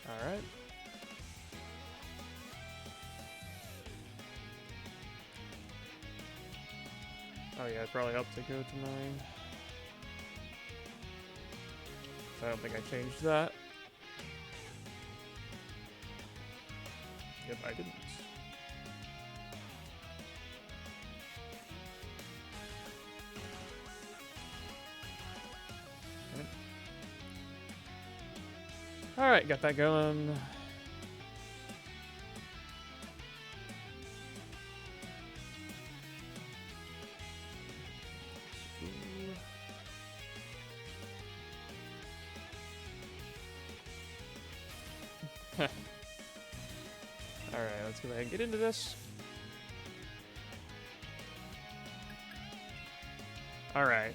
All right. Oh yeah, it probably helped to go to 9. I don't think I changed that. Yep, I didn't. Okay. All right, got that going. Alright, let's go ahead and get into this. Alright.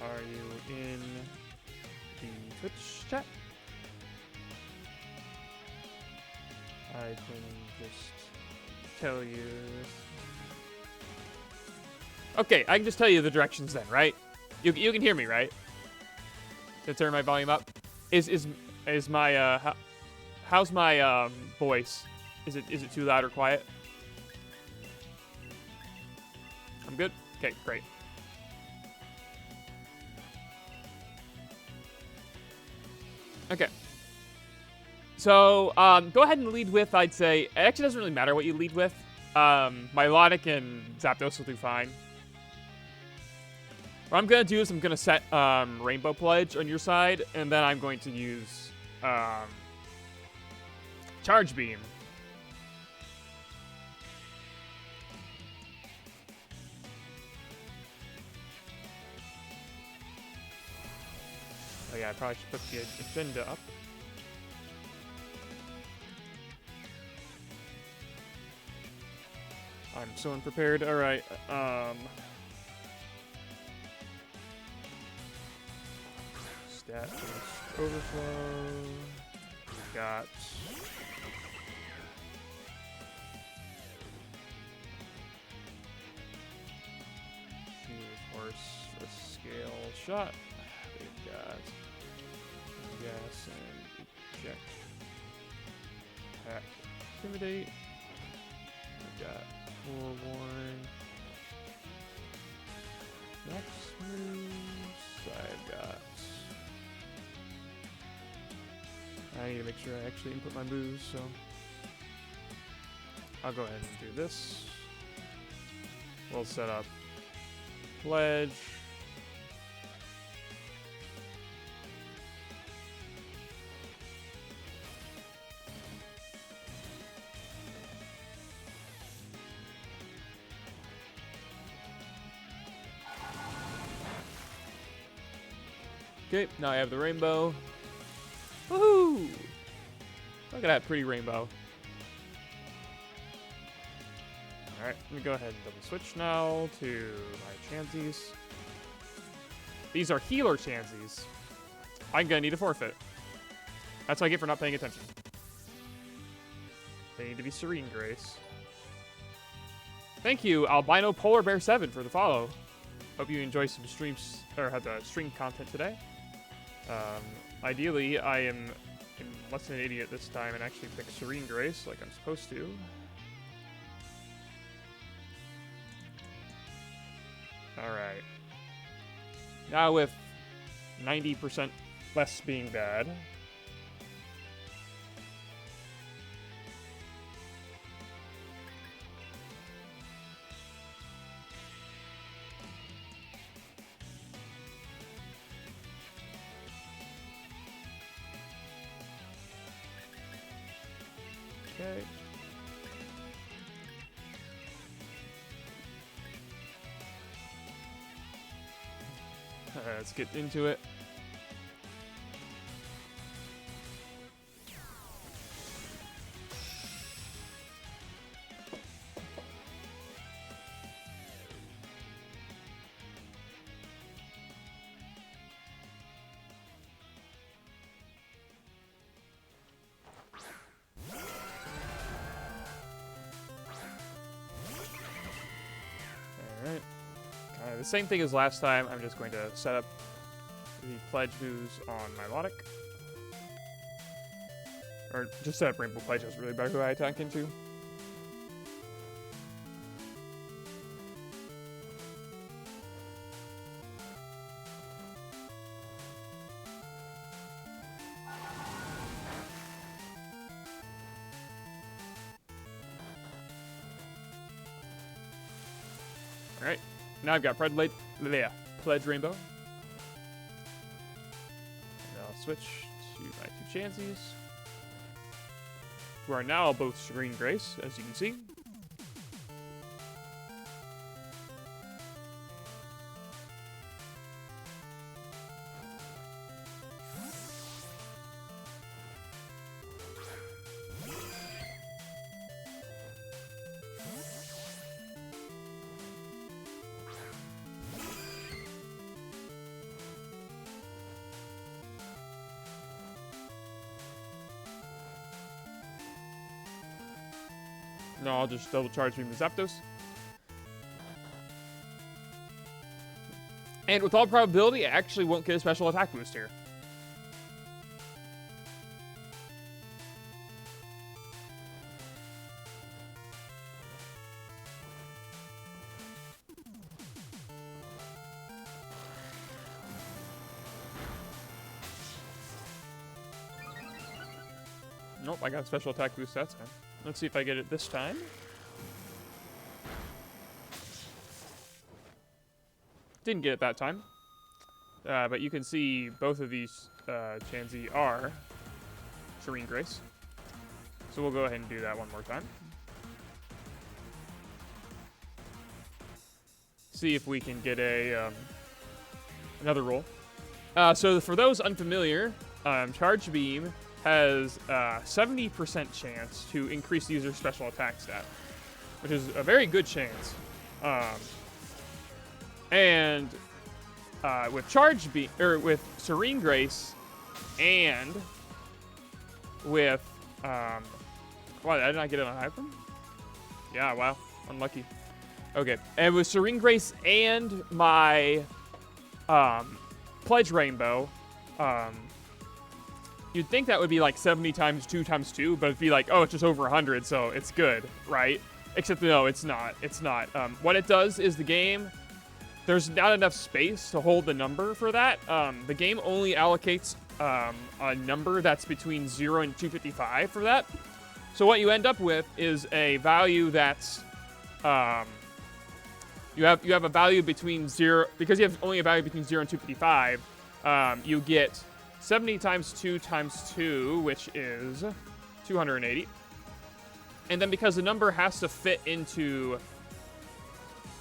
Are you in the Twitch chat? I can just tell you. Okay, I can just tell you the directions then, right? You can hear me, right? To turn my volume up. Is my how's my voice? Is it too loud or quiet? I'm good? Okay, great. Okay. So, go ahead and lead with, I'd say, it actually doesn't really matter what you lead with. Milotic and Zapdos will do fine. What I'm going to do is I'm going to set Rainbow Pledge on your side, and then I'm going to use Charge Beam. Oh yeah, I probably should put the agenda up. I'm so unprepared. All right. Stat overflow. We got. Horse for scale shot. We've got gas and eject pack. Intimidate. We've got Forewarn. Next moves, I've got. I need to make sure I actually input my moves, so I'll go ahead and do this. We'll set up Pledge. Okay, now I have the rainbow. Woohoo! Look at that pretty rainbow. Alright, let me go ahead and double switch now to my Chanseys. These are healer Chanseys. I'm gonna need a forfeit. That's what I get for not paying attention. They need to be Serene Grace. Thank you, Albino Polar Bear 7 for the follow. Hope you enjoy some streams, or had the stream content today. Ideally, I am less than an idiot this time and actually pick Serene Grace like I'm supposed to. Alright. Now with 90% less being bad. Okay. Alright, let's get into it. Alright. Kind of the same thing as last time. I'm just going to set up the pledge moves on my Melodic. Or just set up Rainbow Pledge. That's really better who I attack into. Alright, now I've got Pledge Rainbow. And I'll switch to my two Chansies, who are now both Serene Grace, as you can see. No, I'll just double charge beam the Zapdos. And with all probability, I actually won't get a special attack boost here. Nope, I got a special attack boost that time. Let's see if I get it this time. Didn't get it that time. But you can see both of these Chansey are Serene Grace. So we'll go ahead and do that one more time. See if we can get a another roll. So for those unfamiliar, Charge Beam has a 70% chance to increase the user's special attack stat, which is a very good chance. And with Charge Beam, or with Serene Grace, and with wow, did I not get it on Hyphen? Yeah, wow, unlucky. Okay, and with Serene Grace and my Pledge Rainbow, you'd think that would be like 70 times 2 times 2, but it'd be like, oh, it's just over 100, so it's good, right? Except no, it's not. It's not. What it does is the game, there's not enough space to hold the number for that. The game only allocates a number that's between 0 and 255 for that. So what you end up with is a value that's you have a value between 0, because you have only a value between 0 and 255. You get 70 times 2 times 2, which is 280. And then because the number has to fit into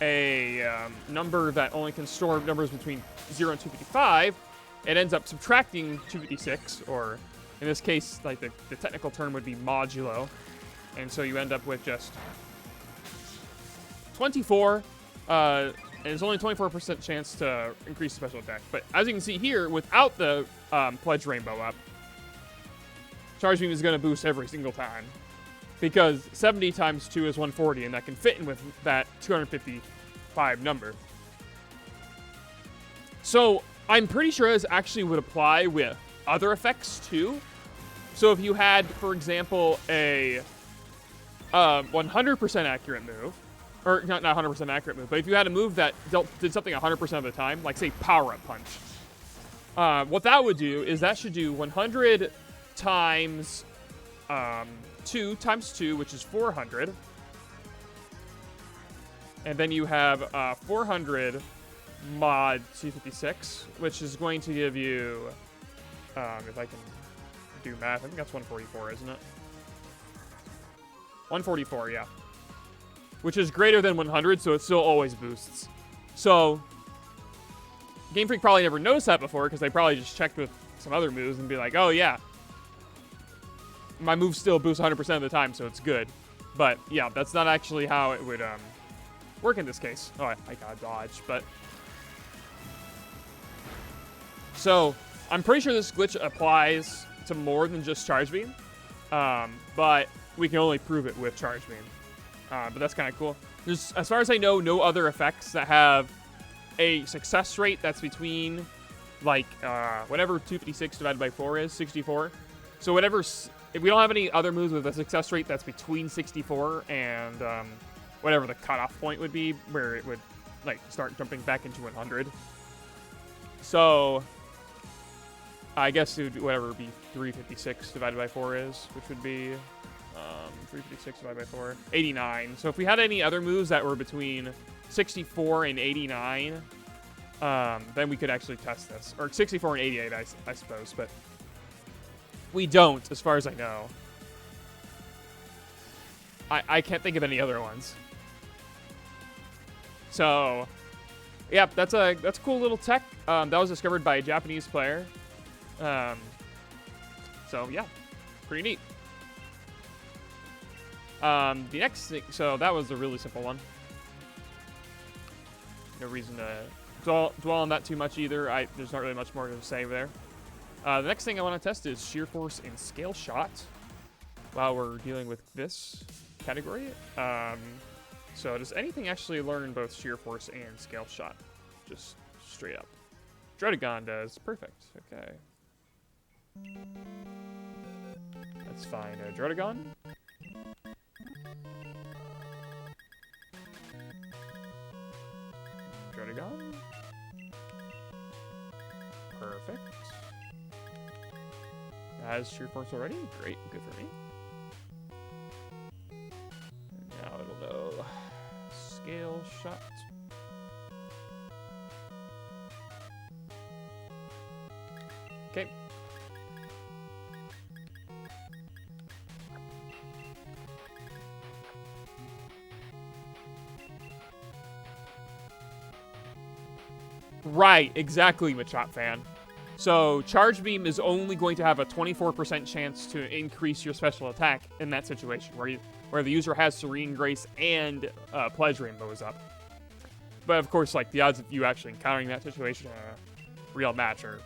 a number that only can store numbers between 0 and 255, it ends up subtracting 256, or in this case, like the technical term would be modulo. And so you end up with just 24, and it's only 24% chance to increase the special attack. But as you can see here, without the Pledge Rainbow up, Charge Beam is going to boost every single time, because 70 times 2 is 140, and that can fit in with that 255 number. So I'm pretty sure this actually would apply with other effects too. So if you had, for example, a 100% accurate move, or not 100% accurate move, but if you had a move that did something 100% of the time, like say Power-Up Punch, what that would do is that should do 100 times 2 times 2, which is 400. And then you have 400 mod 256, which is going to give you, if I can do math, I think that's 144, isn't it? 144, yeah. Which is greater than 100, so it still always boosts. So, Game Freak probably never noticed that before, because they probably just checked with some other moves and be like, oh yeah, my move still boosts 100% of the time, so it's good. But yeah, that's not actually how it would work in this case. Oh, I got dodge, but... So, I'm pretty sure this glitch applies to more than just Charge Beam, but we can only prove it with Charge Beam. But that's kind of cool. There's, as far as I know, no other effects that have a success rate that's between, like, whatever 256 divided by 4 is, 64. So whatever, if we don't have any other moves with a success rate that's between 64 and whatever the cutoff point would be, where it would, like, start jumping back into 100. So I guess it would, whatever would be 356 divided by 4 is, which would be 356 divided by 4, 89. So if we had any other moves that were between 64 and 89, then we could actually test this. Or 64 and 88, I suppose, but we don't, as far as I know. I can't think of any other ones. So, yeah, that's a cool little tech. That was discovered by a Japanese player. So, yeah, pretty neat. The next thing, so that was a really simple one. No reason to dwell on that too much either. There's not really much more to say there. The next thing I want to test is shear force and scale shot while we're dealing with this category. So does anything actually learn both shear force and scale shot? Just straight up. Drotagon does. Perfect. Okay. Let's find Drotagon. Drotagon. Perfect. Has shear force already? Great, good for me. And now it'll know scale shot. Okay. Right, exactly, Machop fan. So, Charge Beam is only going to have a 24% chance to increase your special attack in that situation, where the user has Serene Grace and Pledge Rainbows up. But of course, like, the odds of you actually encountering that situation in a real match are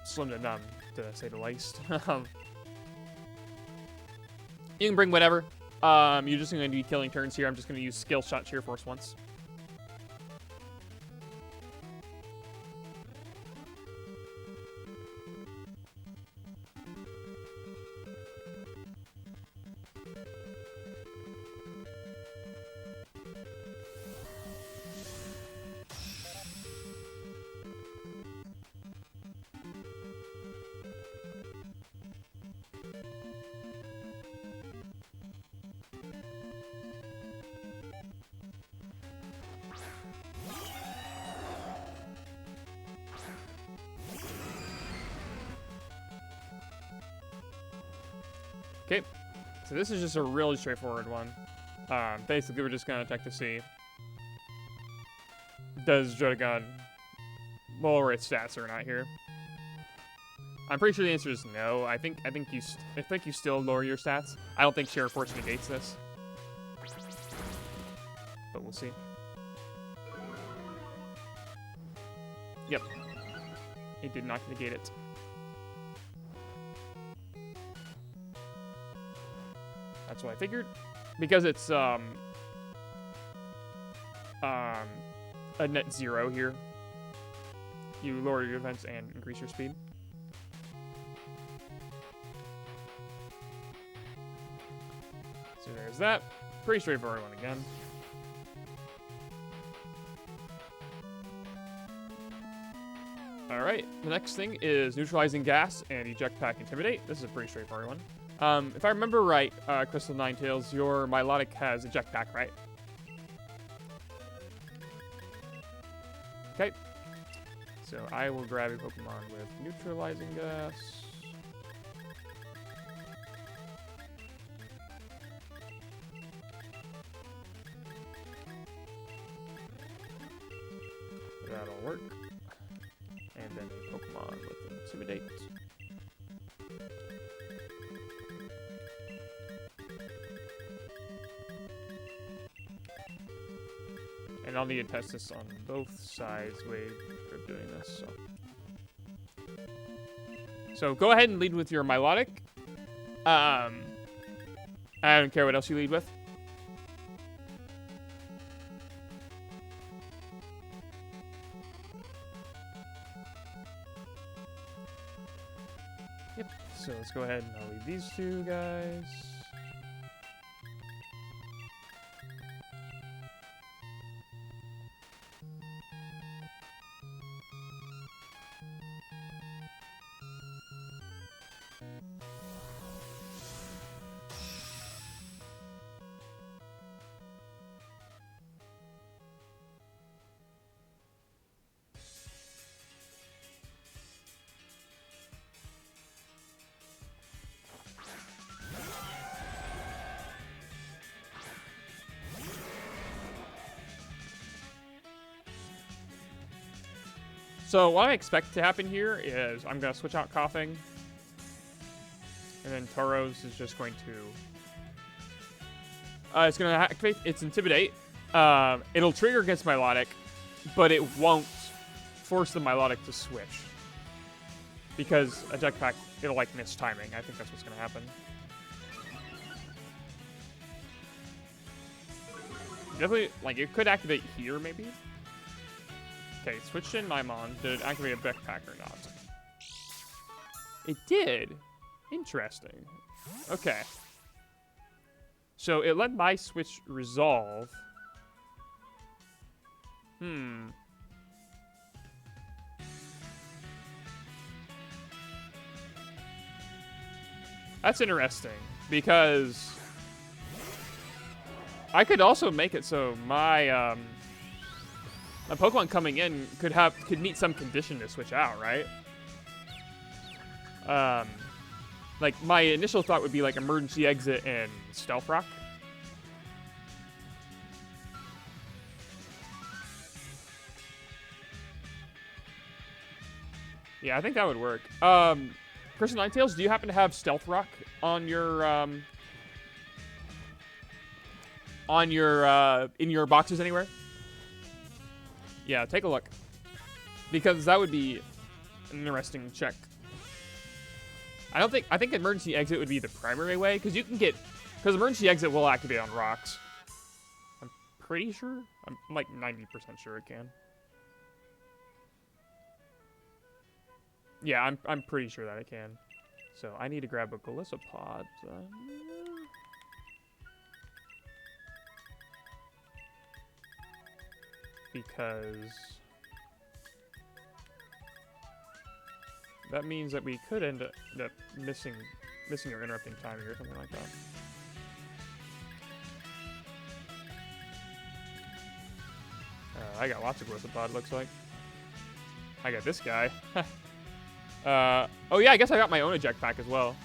slim to none, to say the least. You can bring whatever. You're just going to be killing turns here. I'm just going to use Skill Shot Sheer Force once. Okay, so this is just a really straightforward one. Basically, we're just going to check to see, does Drotagon lower its stats or not here? I'm pretty sure the answer is no. I think you still lower your stats. I don't think Sheer Force negates this, but we'll see. Yep, it did not negate it. That's what I figured, because it's a net 0 here. You lower your defense and increase your speed. So there's that. Pretty straightforward one again. All right, the next thing is Neutralizing Gas and Eject Pack Intimidate. This is a pretty straightforward one. If I remember right, Crystal Ninetails, your Milotic has Eject Pack, right? Okay. So I will grab a Pokemon with Neutralizing Gas. That'll work. And then a Pokemon with Intimidate. And I'll need to test this on both sides way of doing this. So go ahead and lead with your Milotic. I don't care what else you lead with. So let's go ahead and I'll leave these two guys. So what I expect to happen here is I'm going to switch out Coughing. And then Tauros is just going to... it's going to activate its Intimidate. It'll trigger against Milotic, but it won't force the Milotic to switch. Because Eject Pack, it'll like miss timing. I think that's what's going to happen. Definitely, like, it could activate here, maybe. Okay, switched in Maimon. Did it activate a backpack or not? It did. Interesting. Okay. So it let my switch resolve. That's interesting, because I could also make it so my my Pokemon coming in could meet some condition to switch out, right? Like my initial thought would be like Emergency Exit and Stealth Rock. Yeah, I think that would work. Person Ninetales, do you happen to have Stealth Rock on your in your boxes anywhere? Yeah, take a look. Because that would be an interesting check. I think Emergency Exit would be the primary way, because because Emergency Exit will activate on rocks. I'm pretty sure. I'm like 90% sure it can. Yeah, I'm pretty sure that it can. So I need to grab a Golisopod then. Because that means that we could end up missing or interrupting timing or something like that. I got lots of Golisopod, looks like. I got this guy. Oh yeah, I guess I got my own Eject Pack as well.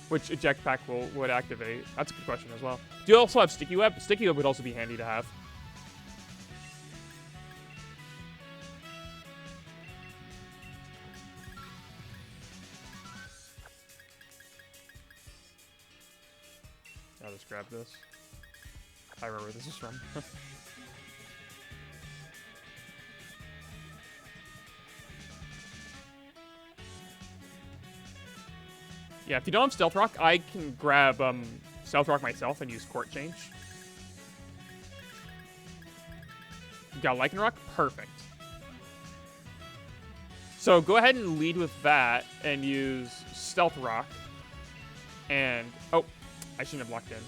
Which Eject Pack would activate? That's a good question as well. Do you also have Sticky Web? Sticky Web would also be handy to have. I'll just grab this. I remember where this is from. Yeah, if you don't have Stealth Rock, I can grab Stealth Rock myself and use Court Change. You got Lichen Rock? Perfect. So go ahead and lead with that and use Stealth Rock. And, oh, I shouldn't have locked in.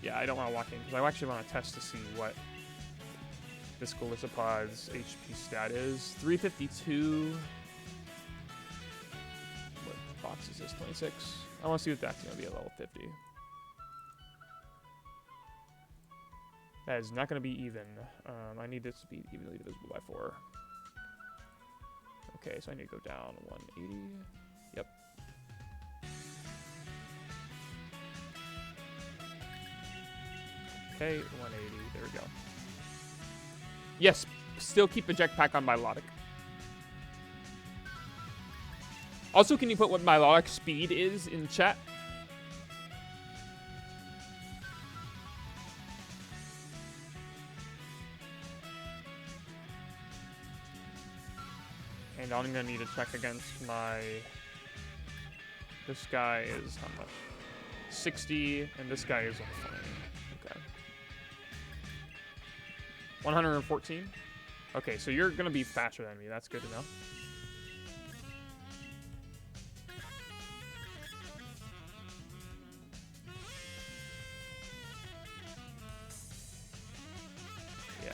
Yeah, I don't want to lock in because I actually want to test to see what this Golisopod's HP stat is. 352. Box is this 26. I want to see what that's going to be at level 50. That is not going to be even. I need this to be evenly divisible by 4. Okay, so I need to go down 180. Yep. Okay, 180. There we go. Yes, still keep Eject Pack on Milotic. Also, can you put what Milotic speed is in chat? And I'm gonna need to check against my... This guy is how much? 60, and this guy is 20. Okay. 114? Okay, so you're gonna be faster than me. That's good to know.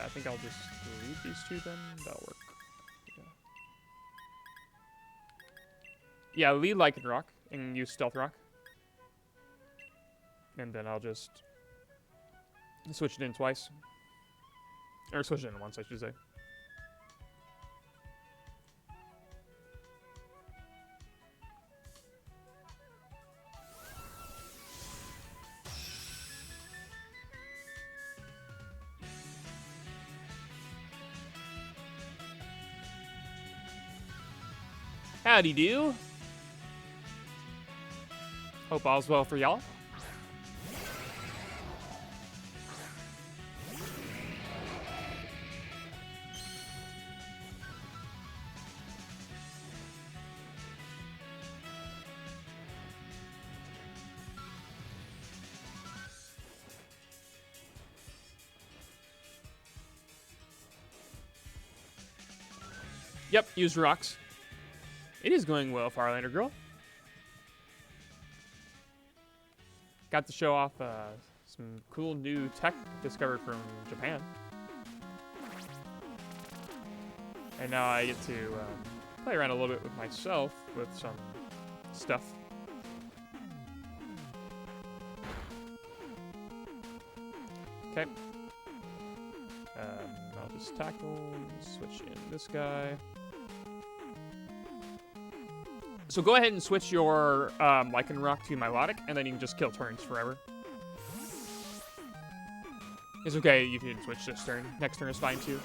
I think I'll just leave these two then. That'll work. Yeah, lead Lycan Rock and use Stealth Rock. And then I'll just switch it in twice. Or switch it in once, I should say. Howdy do. Hope all's well for y'all. Yep, use rocks. It is going well, Farlander girl. Got to show off some cool new tech discovered from Japan. And now I get to play around a little bit with myself with some stuff. Okay. I'll just tackle, switch in this guy. So go ahead and switch your Lycan Rock to Melodic, and then you can just kill turns forever. It's okay, you can switch this turn. Next turn is fine too.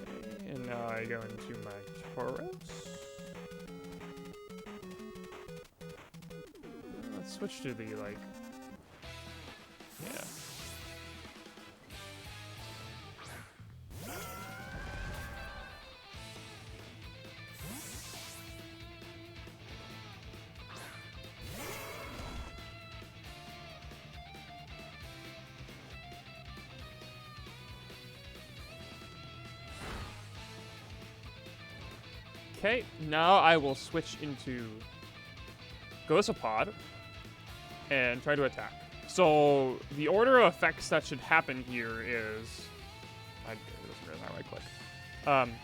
Okay, and now I go into my Tauros. Switch to the, like, yeah. Okay, now I will switch into Golisopod and try to attack. So the order of effects that should happen here is, it doesn't really matter, right click.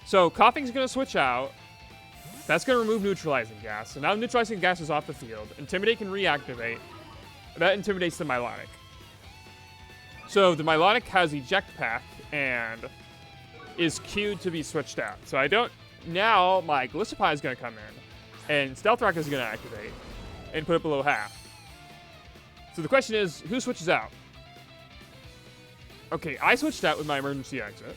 So coughing's gonna switch out. That's gonna remove neutralizing gas. So now neutralizing gas is off the field. Intimidate can reactivate. That intimidates the melodic. So the melodic has eject pack and is queued to be switched out. So I don't. Now my Golisopod is gonna come in, and Stealth Rock is gonna activate and put it below half. So the question is, who switches out? Okay, I switched out with my emergency exit.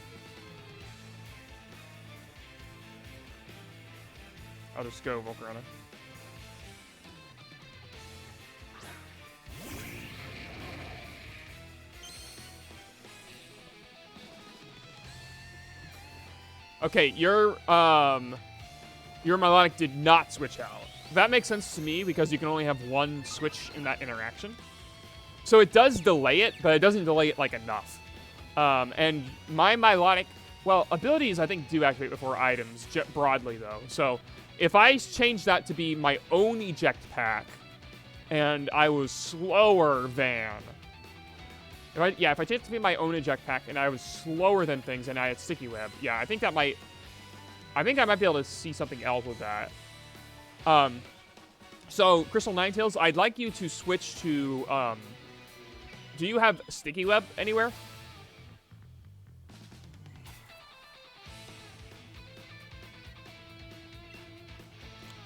I'll just go Volcarona. Okay, your melodic did not switch out. That makes sense to me because you can only have one switch in that interaction. So it does delay it, but it doesn't delay it like enough. And my melodic, well, abilities I think do activate before items broadly though. So if I change that to be my own eject pack, and I was slower than, if I change it to be my own eject pack and I was slower than things and I had sticky web, yeah, I think I might be able to see something else with that. So Crystal Ninetails, I'd like you to switch to, do you have sticky web anywhere?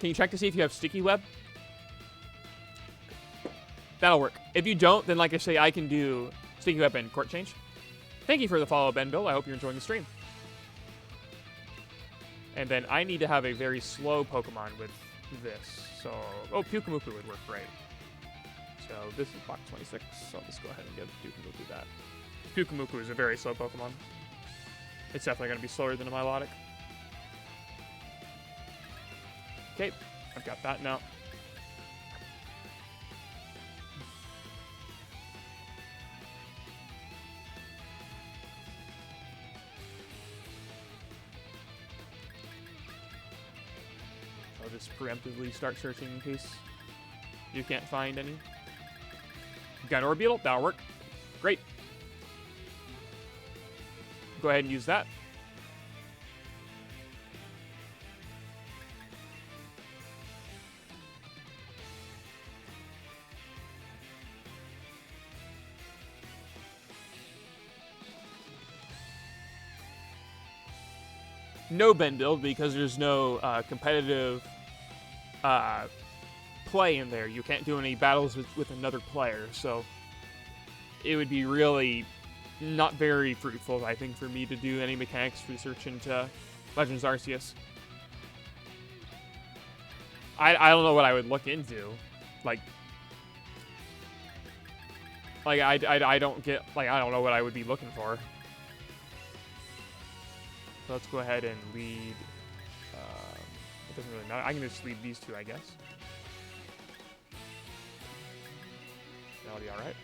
Can you check to see if you have sticky web? That'll work. If you don't, then like I say, I can do sticky web and court change. Thank you for the follow, Ben Bill. I hope you're enjoying the stream. And then I need to have a very slow Pokemon with this. So, oh, Pyukumuku would work great. So this is box 26, so I'll just go ahead and give Pyukumuku that. Pyukumuku is a very slow Pokemon. It's definitely going to be slower than a Milotic. Okay, I've got that now. I'll just preemptively start searching in case you can't find any. Got an orbital? That'll work. Great. Go ahead and use that. No bend build because there's no competitive play in there. You can't do any battles with another player, so it would be really not very fruitful, I think, for me to do any mechanics research into Legends Arceus. I don't know what I would look into. I don't get, I don't know what I would be looking for. So let's go ahead and lead. It doesn't really matter. I can just lead these two, I guess. That'll be all right.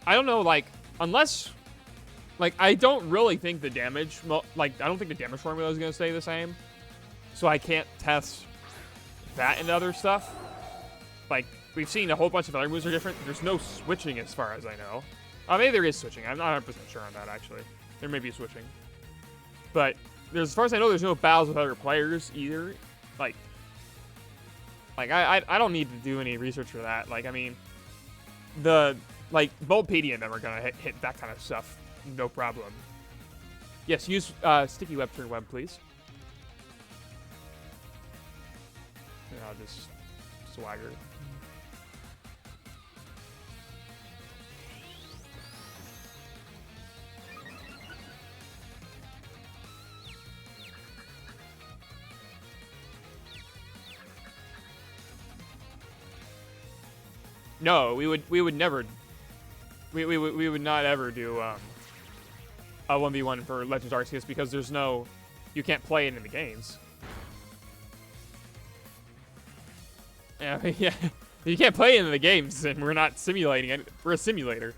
I don't know, unless. I don't really think the damage, I don't think the damage formula is going to stay the same. So I can't test that and other stuff. We've seen a whole bunch of other moves are different. There's no switching as far as I know. Maybe there is switching. I'm not 100% sure on that, actually. There may be switching. But as far as I know, there's no battles with other players either. I don't need to do any research for that. I mean, Bulbapedia and them are going to hit that kind of stuff. No problem. Yes, use sticky web, turn web, please. And I'll just swagger. No, we would never. We would not ever do a 1v1 for Legends Arceus because there's no, you can't play it in the games. Yeah, you can't play it in the games, and we're not simulating it. We're a simulator.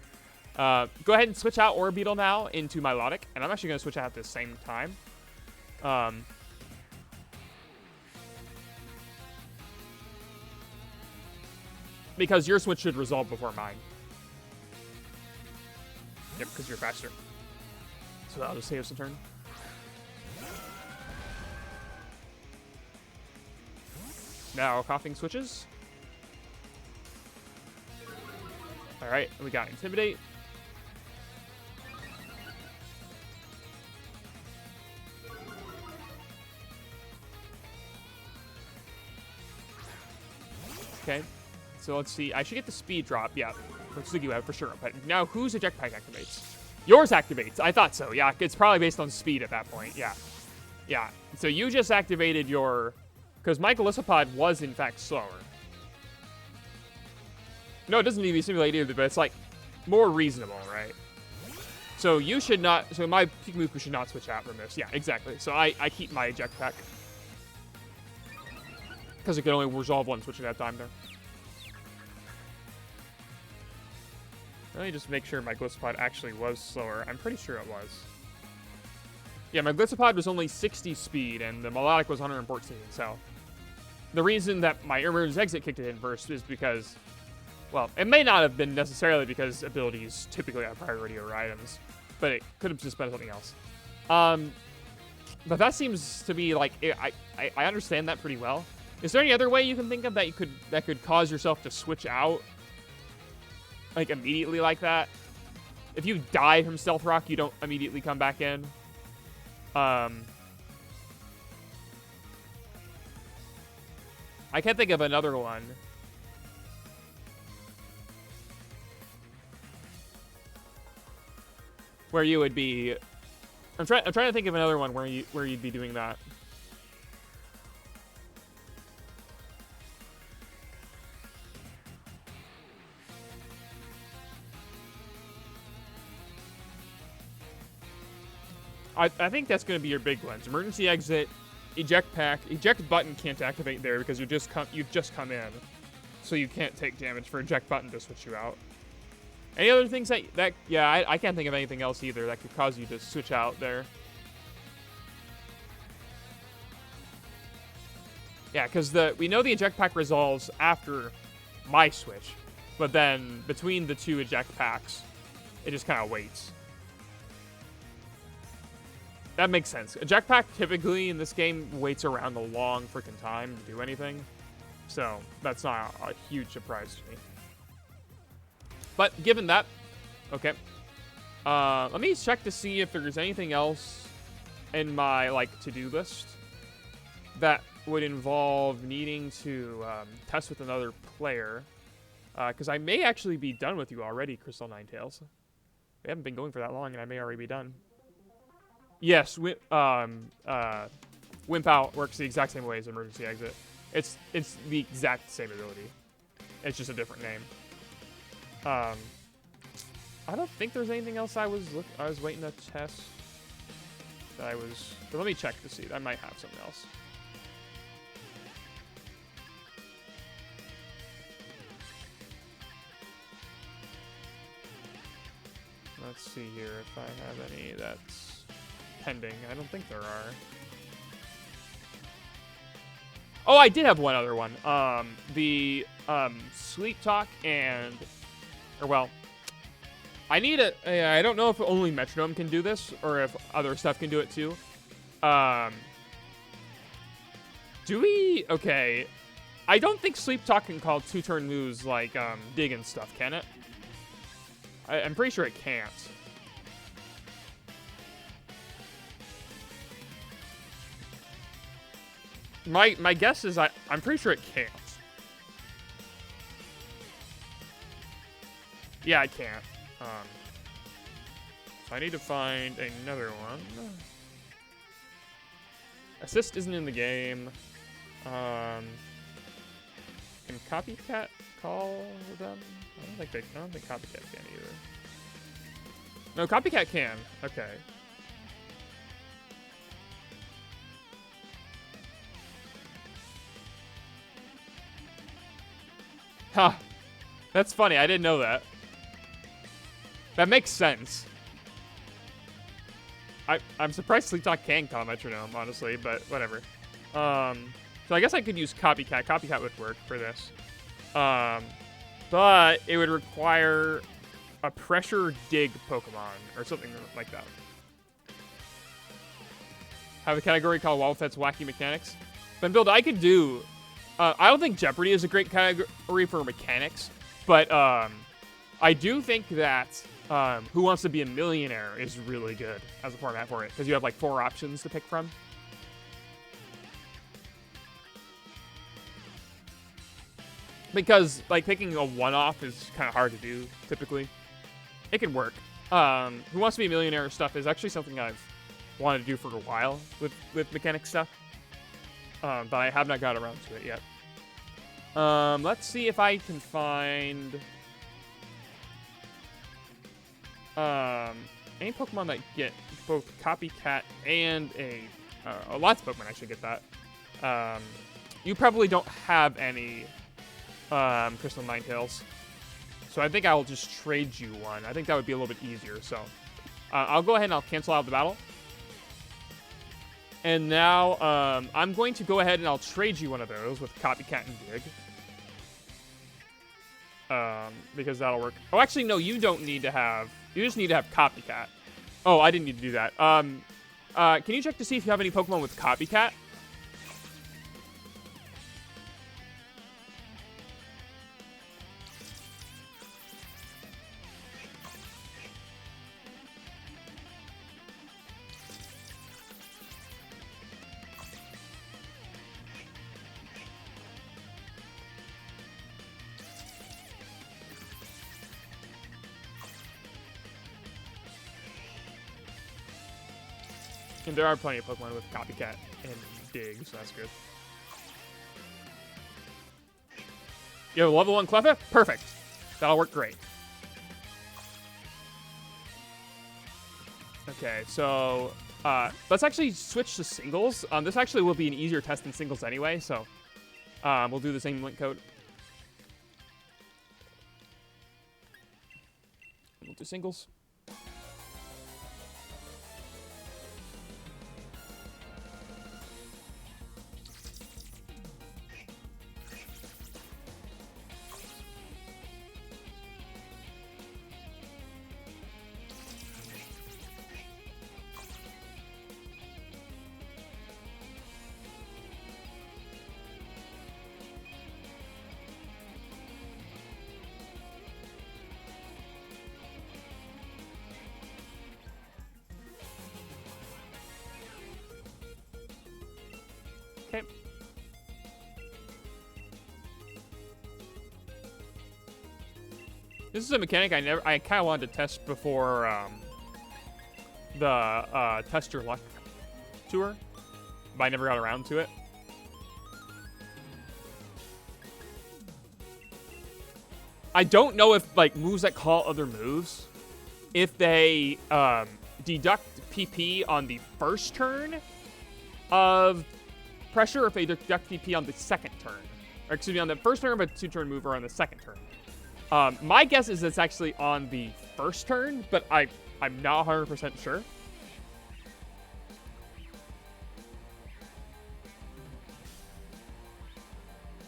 Go ahead and switch out Orbital now into Milotic, and I'm actually going to switch out at the same time. Because your switch should resolve before mine. Yep, because you're faster. So I'll just save us a turn. Now coughing switches. Alright, we got Intimidate. Okay. So let's see. I should get the speed drop. Yeah, for Sticky Web for sure. But now whose eject pack activates? Yours activates. I thought so. Yeah, it's probably based on speed at that point. Yeah. Yeah. So you just activated your... Because my Golisopod was, in fact, slower. No, it doesn't need to be simulated either, but it's, more reasonable, right? So you should not... So my Pikachu should not switch out from this. Yeah, exactly. So I keep my eject pack. Because it can only resolve one switch at that time there. Let me just make sure my Golisopod actually was slower. I'm pretty sure it was. Yeah, my Golisopod was only 60 speed, and the Milotic was 114, so... The reason that my Emergency Exit kicked it in first is because... Well, it may not have been necessarily because abilities typically have priority over items, but it could have just been something else. But that seems to be, I understand that pretty well. Is there any other way you can think of that could cause yourself to switch out? Immediately like that? If you die from Stealth Rock, you don't immediately come back in. I can't think of another one. Where you would be... I'm trying to think of another one where you'd be doing that. I think that's going to be your big ones. Emergency Exit, Eject Pack. Eject button can't activate there because you've just come in. So you can't take damage for eject button to switch you out. Any other things that yeah, I can't think of anything else either that could cause you to switch out there. Yeah, because we know the eject pack resolves after my switch, but then between the two eject packs, it just kind of waits. That makes sense. Eject pack typically in this game waits around a long freaking time to do anything, so that's not a huge surprise to me. But given that, okay, let me check to see if there's anything else in my to-do list that would involve needing to test with another player, because I may actually be done with you already, Crystal Ninetails. We haven't been going for that long, and I may already be done. Yes, Wimp Out works the exact same way as Emergency Exit. It's the exact same ability. It's just a different name. I don't think there's anything else I was waiting to test. But let me check to see. I might have something else. Let's see here if I have any that's pending. I don't think there are. Oh, I did have one other one. The Sleep Talk and... Or, well... I need I don't know if only Metronome can do this, or if other stuff can do it too. Do we... Okay. I don't think Sleep Talk can call two-turn moves like Dig and stuff, can it? I'm pretty sure it can't. My guess is I'm pretty sure it can't. Yeah, it can't. So I need to find another one. Assist isn't in the game. Can Copycat call them? I don't think Copycat can either. No, Copycat can. Okay. Huh. That's funny. I didn't know that. That makes sense. I'm surprised Sleep Talk can call Metronome, honestly, but whatever. So I guess I could use Copycat. Copycat would work for this. But it would require a pressure dig Pokemon or something like that. Have a category called DaWoblefet's Wacky Mechanics. Then build I could do... I don't think Jeopardy is a great category for mechanics, but I do think that Who Wants to Be a Millionaire is really good as a format for it, because you have like 4 options to pick from. Because like picking a one-off is kind of hard to do typically. It can work. Who Wants to Be a Millionaire stuff is actually something I've wanted to do for a while with mechanic stuff, but I have not got around to it yet. Let's see if I can find any Pokemon that get both Copycat and lots of Pokemon actually get that. You probably don't have any Crystal Ninetails, so I think I'll just trade you one. I think that would be a little bit easier, so I'll go ahead and I'll cancel out the battle. And now I'm going to go ahead and I'll trade you one of those with Copycat and Dig. Because that'll work. Oh, actually, no, you don't need to have... You just need to have Copycat. Oh, I didn't need to do that. Can you check to see if you have any Pokemon with Copycat? And there are plenty of Pokemon with Copycat and Dig, so that's good. You have a level 1 Cleffa? Perfect. That'll work great. Okay, so let's actually switch to singles. This actually will be an easier test than singles anyway, so we'll do the same link code. We'll do singles. Okay. This is a mechanic I kind of wanted to test before the Test Your Luck tour, but I never got around to it. I don't know if, like, moves that call other moves, if they deduct PP on the first turn of pressure, or if they deduct PP on the second turn. Or, excuse me, on the first turn of a 2-turn move, or on the second turn. My guess is it's actually on the first turn, but I'm not 100% sure.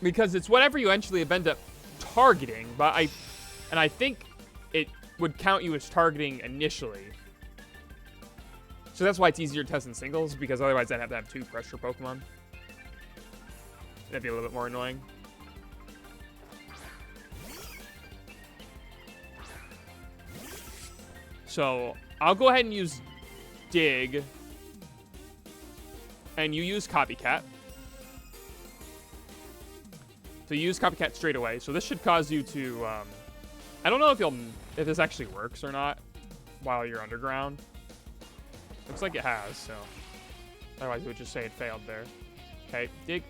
Because it's whatever you eventually end up targeting, but I think it would count you as targeting initially. So that's why it's easier to test in singles, because otherwise I'd have to have 2 pressure Pokemon. That'd be a little bit more annoying. So I'll go ahead and use Dig, and you use Copycat. So you use Copycat straight away. So this should cause you to, I don't know if this actually works or not while you're underground. Looks like it has, so otherwise it would just say it failed there. Okay, Dig.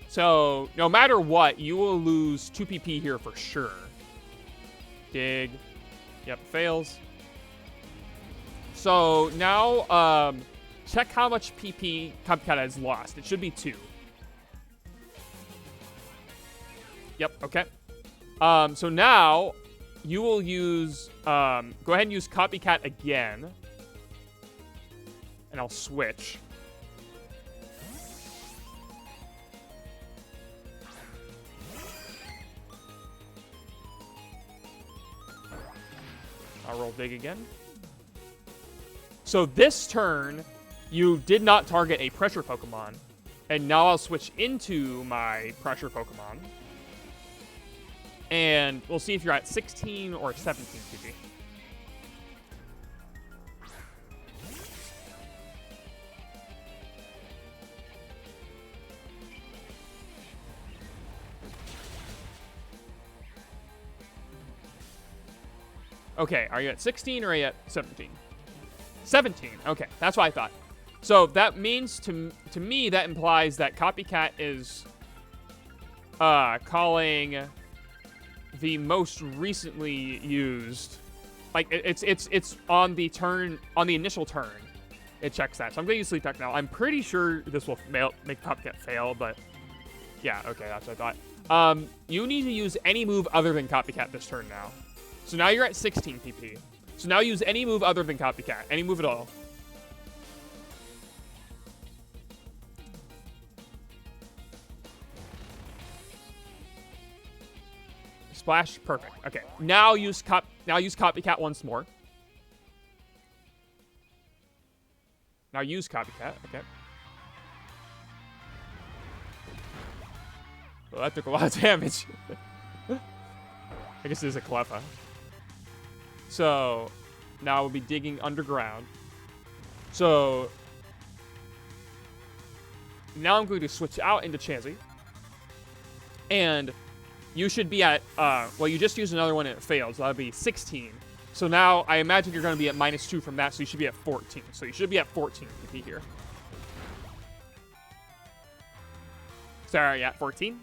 So no matter what, you will lose 2 PP here for sure. Dig. Yep, fails. So now, check how much PP Copycat has lost. It should be 2. Yep, okay. So now, you will use, go ahead and use Copycat again. And I'll switch. I'll roll Dig again. So this turn, you did not target a pressure Pokemon. And now I'll switch into my pressure Pokemon. And we'll see if you're at 16 or 17 PP. Okay, are you at 16 or are you at 17? 17. Okay, that's what I thought. So that means to me that implies that Copycat is calling the most recently used, like it's on the turn, on the initial turn. It checks that. So I'm going to use Sleep Tech now. I'm pretty sure this will make Copycat fail, but yeah, okay, that's what I thought. You need to use any move other than Copycat this turn now. So now you're at 16 PP. So now use any move other than Copycat. Any move at all. Splash, perfect. Okay, now use Copycat once more. Now use Copycat. Okay. Well, that took a lot of damage. I guess it is a Cleffa. So now we'll be digging underground. So now I'm going to switch out into Chansey. And you should be at, well, you just used another one and it failed, so that'll be 16. So now I imagine you're going to be at -2 from that, so you should be at 14. So you should be at 14 PP here. Sorry, yeah, 14?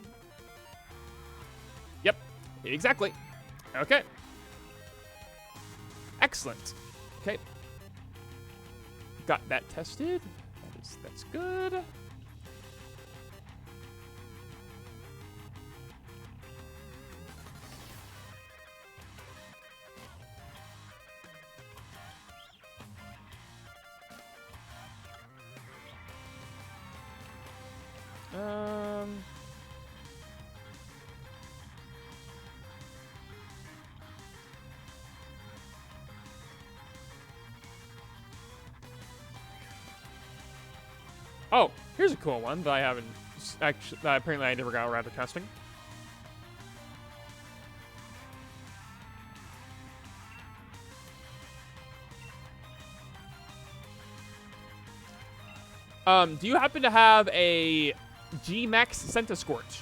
Yep, exactly. Okay. Excellent. Okay. got that tested. That's good. Oh, here's a cool one that I haven't actually. Apparently, I never got around to testing. Do you happen to have a G-Max Centiscorch?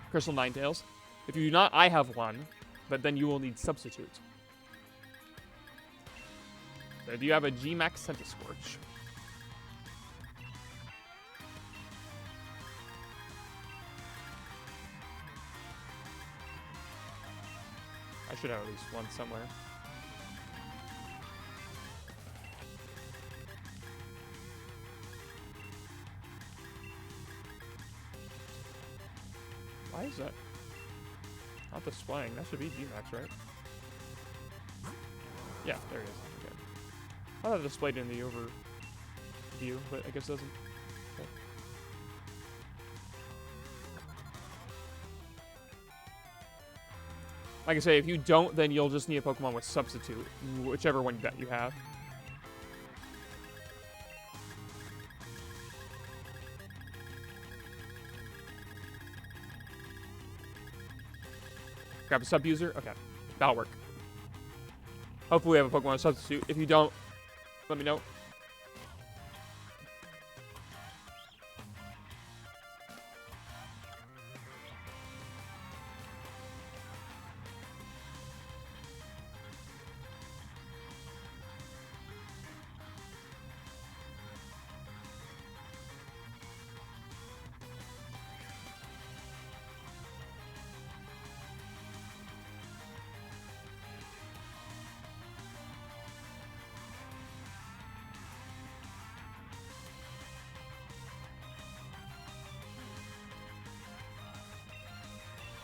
Crystal Ninetails. If you do not, I have one, but then you will need substitute. So do you have a G-Max Centiscorch? I should have at least one somewhere. Why is that not displaying? That should be G-Max, right? Yeah, there it is. Okay. I thought it displayed in the overview, but I guess it doesn't. Okay. Like I say, if you don't, then you'll just need a Pokemon with substitute, whichever one that you have. Grab a sub user? Okay. That'll work. Hopefully we have a Pokemon with substitute. If you don't, let me know.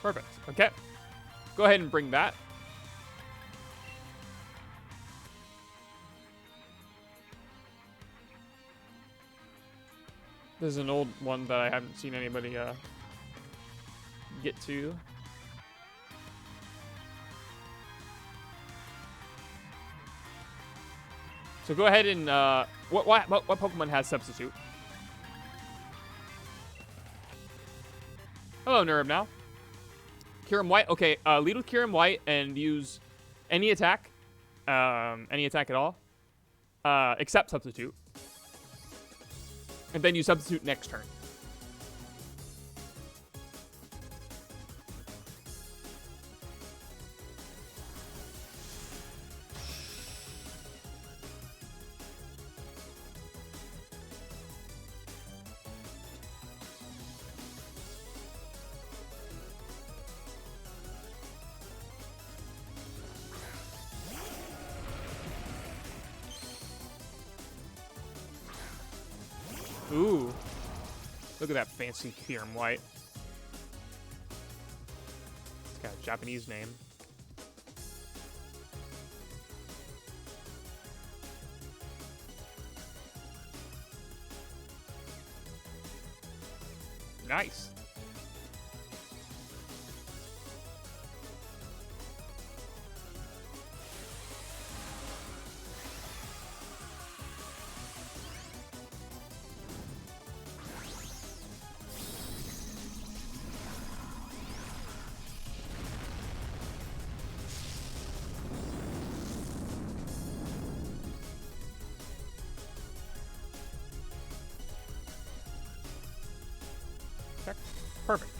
Perfect. Okay. Go ahead and bring that. This is an old one that I haven't seen anybody get to. So go ahead and what Pokemon has substitute? Hello, Nerb now. Kyurem White. Okay, lead with Kyurem White and use any attack at all, except substitute. And then you substitute next turn. Ooh. Look at that fancy Kyurem White. It's got a Japanese name. Nice. Perfect.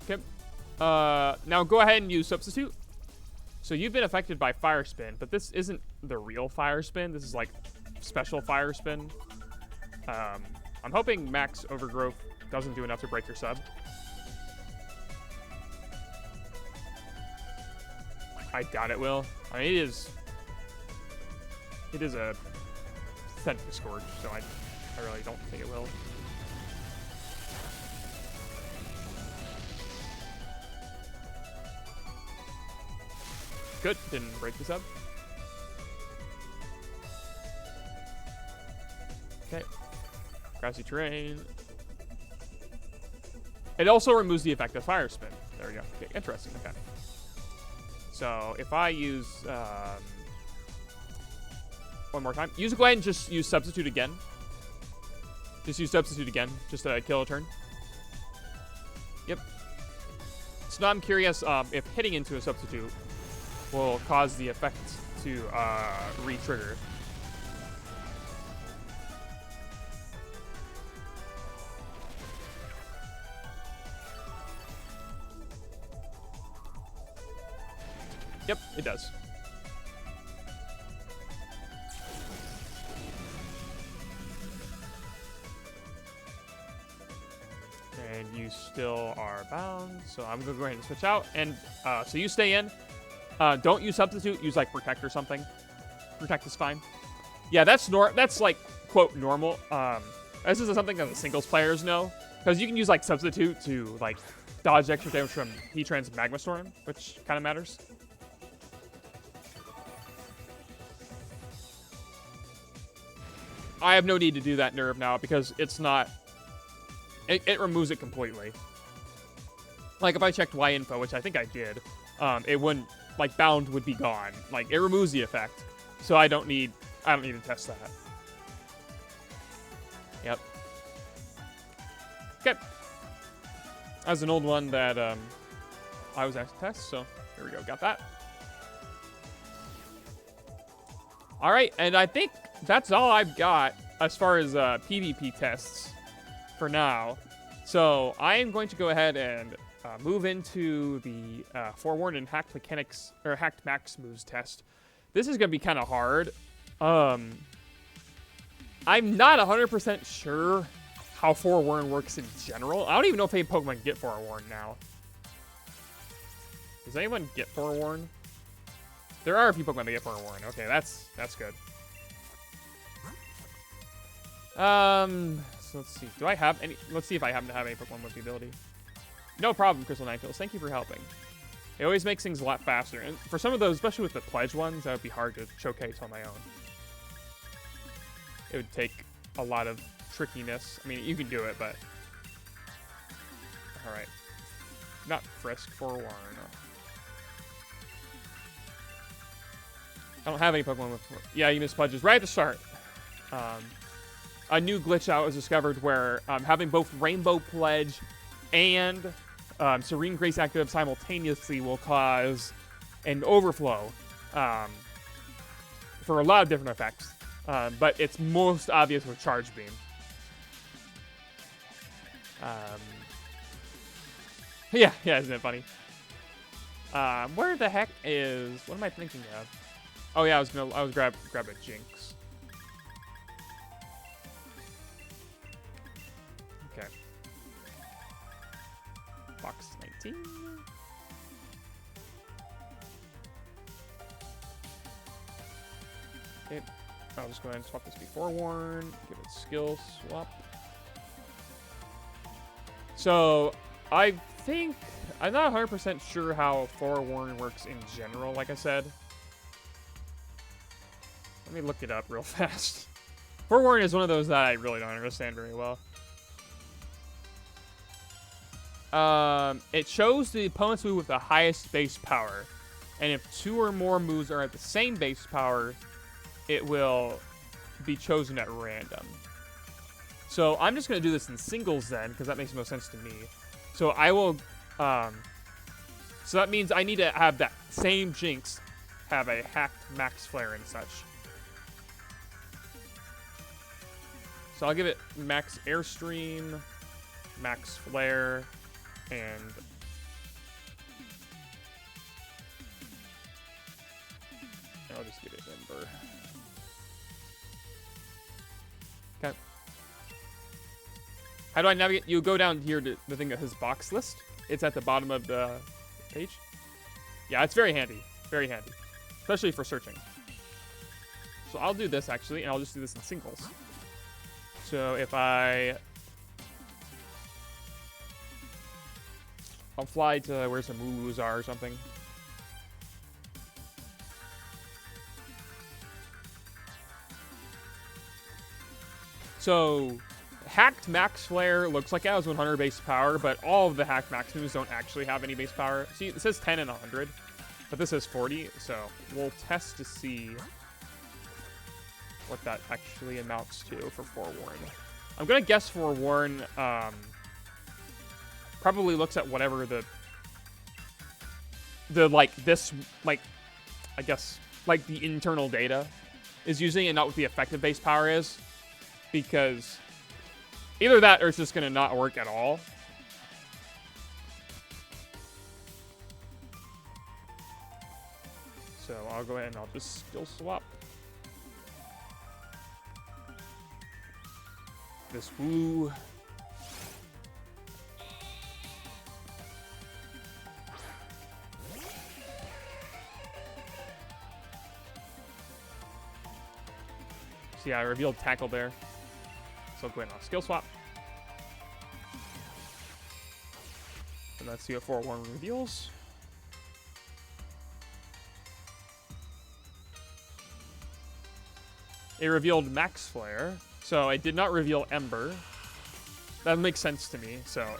Okay. Now go ahead and use substitute. So you've been affected by Fire Spin, but this isn't the real Fire Spin. This is like special Fire Spin. I'm hoping max overgrowth doesn't do enough to break your sub. I doubt it will. I mean, it is a Centiferno Scourge, so I really don't think it will. Good, didn't break the sub. Okay, grassy terrain. It also removes the effect of fire spin. There we go. Okay, interesting. Okay. So if I use one more time, go ahead and just use substitute again. Just use substitute again, just to kill a turn. Yep. So now I'm curious if hitting into a substitute will cause the effect to re-trigger. Yep, it does. And you still are bound, so I'm gonna go ahead and switch out. And so you stay in. Don't use substitute. Use like protect or something. Protect is fine. Yeah, that's like quote normal. This is something that the singles players know, because you can use like substitute to like dodge extra damage from Heatran's Magma Storm, which kind of matters. I have no need to do that nerve now because it's not. It removes it completely. Like if I checked Y info, which I think I did, it wouldn't. Like bound would be gone. Like it removes the effect, so I don't need to test that. Yep. Okay. That's an old one that I was asked to test, so here we go. Got that. All right, and I think that's all I've got as far as PvP tests for now. So I am going to go ahead and move into the Forewarn and hacked mechanics or hacked max moves test. This is going to be kind of hard. I'm not 100% sure how Forewarn works in general. I don't even know if any Pokemon get Forewarn now. Does anyone get Forewarn? There are a few Pokemon that get Forewarn. Okay, that's good. So let's see. Do I have any? Let's see if I happen to have any Pokemon with the ability. No problem, Crystal Ninetales. Thank you for helping. It always makes things a lot faster. And for some of those, especially with the pledge ones, that would be hard to showcase on my own. It would take a lot of trickiness. I mean, you can do it, but... Alright. Not Frisk, Forewarn. I don't have any Pokemon with... Yeah, you missed pledges right at the start. A new glitch out was discovered where having both Rainbow Pledge and Serene Grace active simultaneously will cause an overflow for a lot of different effects. But it's most obvious with Charge Beam. Yeah, isn't it funny? Where the heck is... What am I thinking of? Oh yeah, I was grab a Jinx. Okay. Box 19. Okay. I'll just go ahead and swap this before Forewarn. Give it skill swap. So, I think... I'm not 100% sure how Forewarn works in general, like I said. Let me look it up real fast. Forewarn is one of those that I really don't understand very well. It shows the opponent's move with the highest base power. And if two or more moves are at the same base power, it will be chosen at random. So I'm just going to do this in singles then, because that makes no sense to me. So I will... so that means I need to have that same Jinx have a hacked max flare and such. So I'll give it max airstream, max flare, and I'll just give it Ember. Okay. How do I navigate? You go down here to the thing that says box list. It's at the bottom of the page. Yeah, it's very handy. Very handy. Especially for searching. So I'll do this, actually, and I'll just do this in singles. So if I'll fly to where some woos are or something. So, hacked max flare looks like it has 100 base power, but all of the hacked max moves don't actually have any base power. See, it says 10 and 100, but this says 40, so we'll test to see what that actually amounts to for Forewarn. I'm gonna guess Forewarn probably looks at whatever I guess like the internal data is using and not what the effective base power is, because either that or it's just gonna not work at all. So I'll go ahead and I'll just skill swap this woo. So yeah, I revealed tackle there. So I'll go ahead and I'll skill swap. And let's see what Forewarn reveals. It revealed Max Flare. So it did not reveal Ember. That makes sense to me, so I'll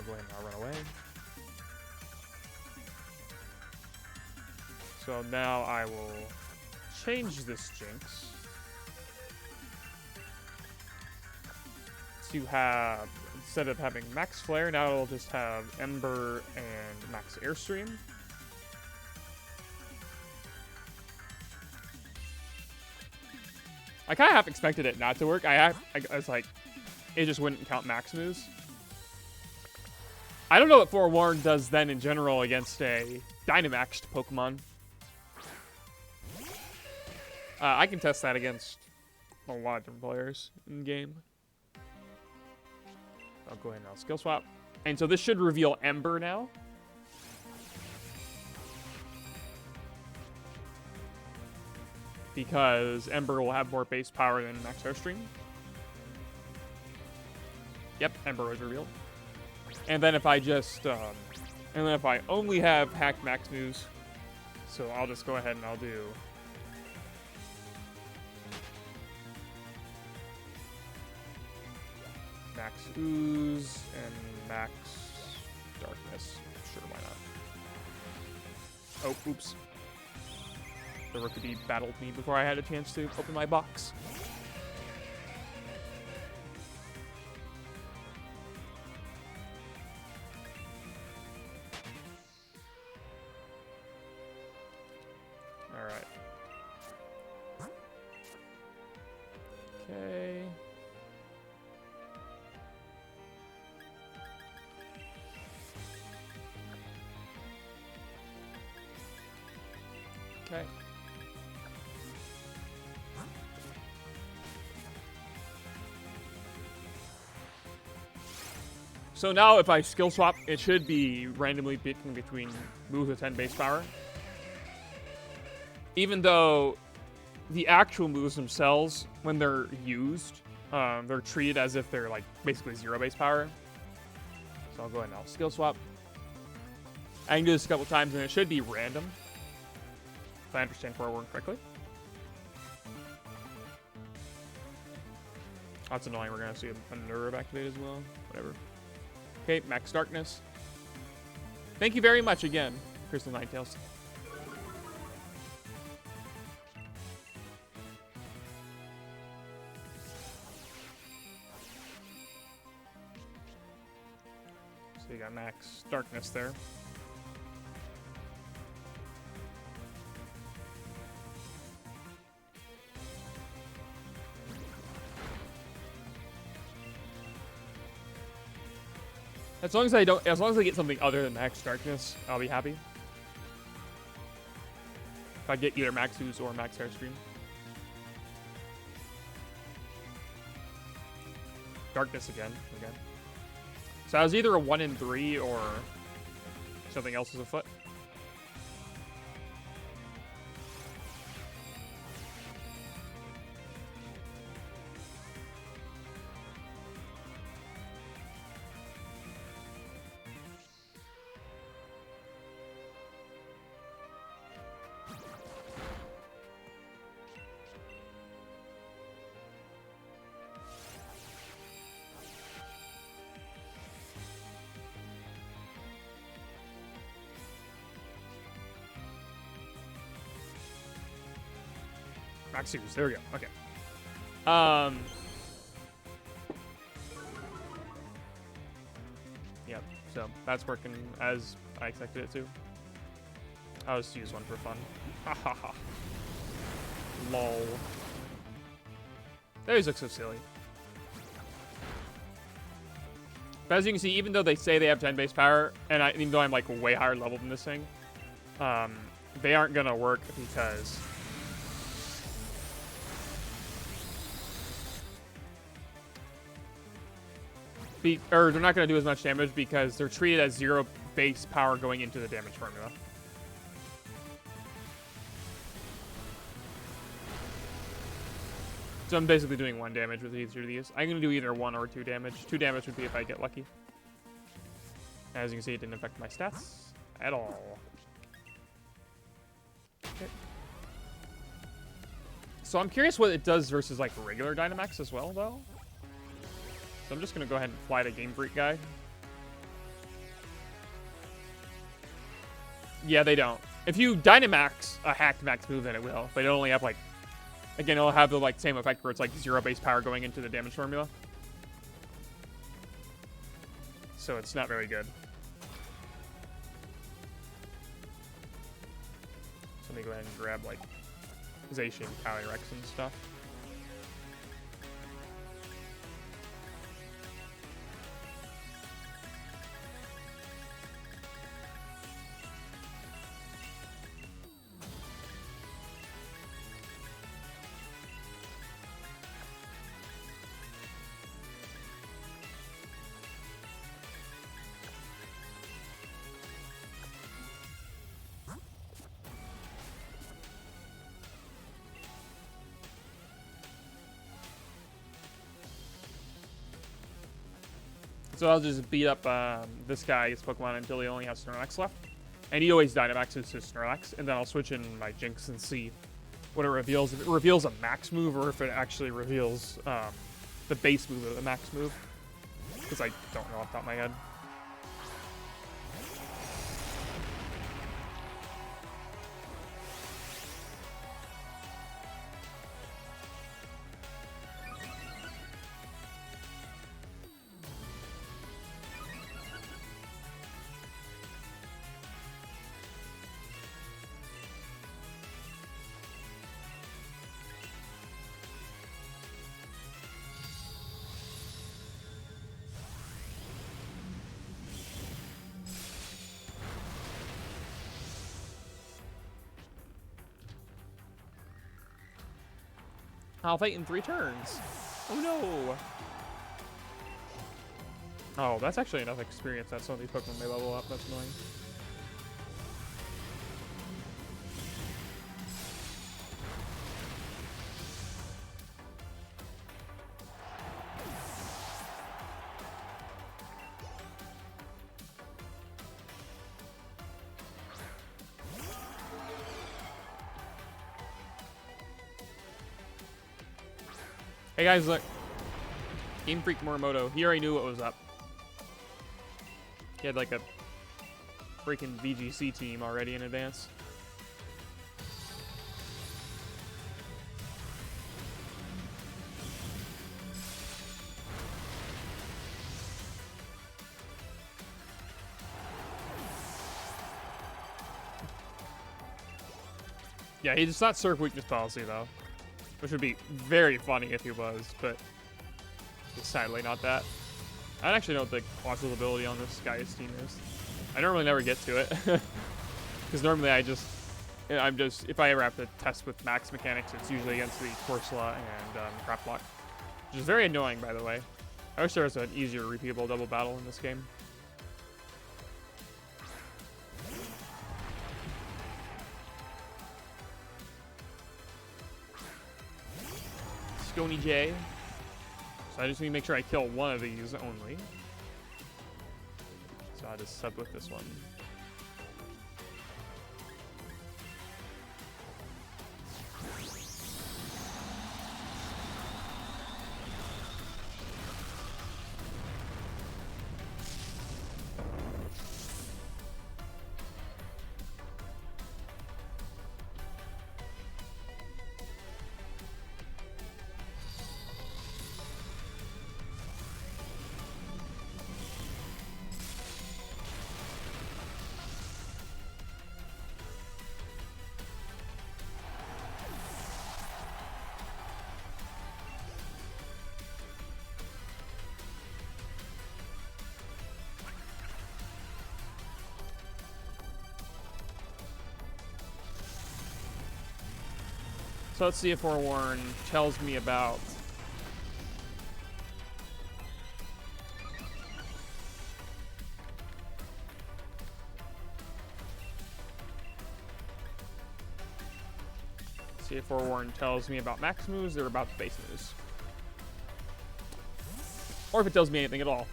go ahead and I'll run away. So now I will change this Jinx to have, instead of having Max Flare, now it'll just have Ember and Max Airstream. I kind of half expected it not to work. I was like, it just wouldn't count max moves. I don't know what Forewarn does then in general against a Dynamaxed Pokemon. I can test that against a lot of different players in the game. I'll go ahead and I'll skill swap. And so this should reveal Ember now. Because Ember will have more base power than Max Airstream. Yep, Ember was revealed. And then if I just, and then if I only have hacked max moves, so I'll just go ahead and I'll do Max Ooze and Max Darkness. Sure, why not? Oh, oops. The Rookity battled me before I had a chance to open my box. All right. Okay. Okay. So now if I skill swap, it should be randomly picking between moves with 10 base power. Even though the actual moves themselves, when they're used, they're treated as if they're like basically 0 base power. So I'll go ahead and I'll skill swap. I can do this a couple times and it should be random. If I understand Forewarn correctly. That's annoying. We're going to see a nerve activate as well. Whatever. Okay, Max Darkness. Thank you very much again, Crystal Ninetales. So you got Max Darkness there. As long as I get something other than Max Darkness, I'll be happy. If I get either Max Ooze or Max Airstream. darkness again. So I was either a 1 in 3 or something else is afoot. Max use. There we go. Okay. Yep. So that's working as I expected it to. I'll just use one for fun. Ha ha ha. Lol. They always look so silly. But as you can see, even though they say they have 10 base power, and even though I'm like way higher level than this thing, they aren't gonna work because or they're not going to do as much damage because they're treated as 0 base power going into the damage formula. So I'm basically doing 1 damage with each of these. I'm going to do either 1 or 2 damage. 2 damage would be if I get lucky. As you can see, it didn't affect my stats at all. Okay. So I'm curious what it does versus like regular Dynamax as well, though. So I'm just going to go ahead and fly the Game Freak guy. Yeah, they don't. If you Dynamax a hacked max move, then it will. But it'll only have like... Again, it'll have the like same effect where it's like 0 base power going into the damage formula. So it's not very good. So let me go ahead and grab like Zacian, Calyrex, and stuff. So I'll just beat up this guy's Pokemon until he only has Snorlax left. And he always Dynamaxes his Snorlax, and then I'll switch in my Jinx and see what it reveals. If it reveals a max move or if it actually reveals the base move of the max move. Because I don't know off the top of my head. I'll fight in 3 turns. Oh no! Oh, that's actually enough experience that some of these Pokemon may level up. That's annoying. Hey guys, look. Game Freak Morimoto. He already knew what was up. He had like a freaking VGC team already in advance. Yeah, he's not Surf Weakness Policy though. Which would be very funny if he was, but it's sadly not that. I don't actually know what the Colossus ability on this guy's team is. I normally never get to it. Because normally I'm just, if I ever have to test with max mechanics, it's usually against the Corsola and Crap Block. Which is very annoying, by the way. I wish there was an easier repeatable double battle in this game. Stony J. So I just need to make sure I kill one of these only. So I'll just sub with this one. So let's see if Forewarn tells me about max moves or about the base moves. Or if it tells me anything at all.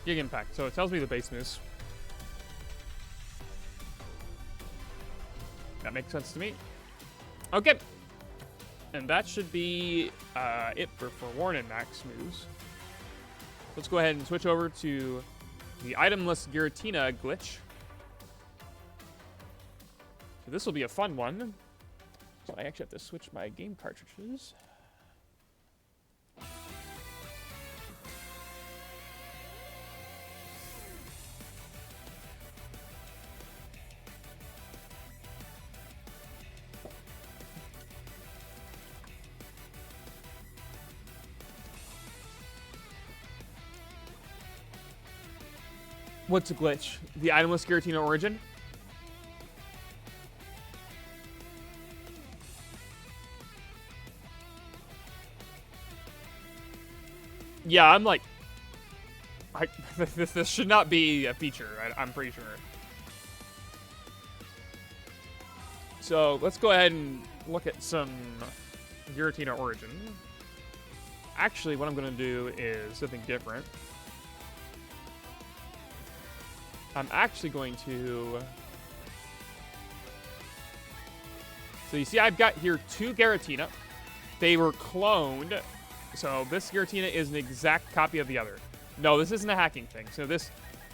Gig Impact. So it tells me the base moves. That makes sense to me. Okay. And that should be it for Forewarn and max moves. Let's go ahead and switch over to the Itemless Giratina glitch. So this will be a fun one. So I actually have to switch my game cartridges. What's a glitch? The Itemless Giratina-Origin? Yeah, I'm like... this should not be a feature, I'm pretty sure. So, let's go ahead and look at some Giratina-Origin. Actually, what I'm going to do is something different. I'm actually going to... So you see I've got here 2 Giratina. They were cloned. So this Giratina is an exact copy of the other. No, this isn't a hacking thing. So these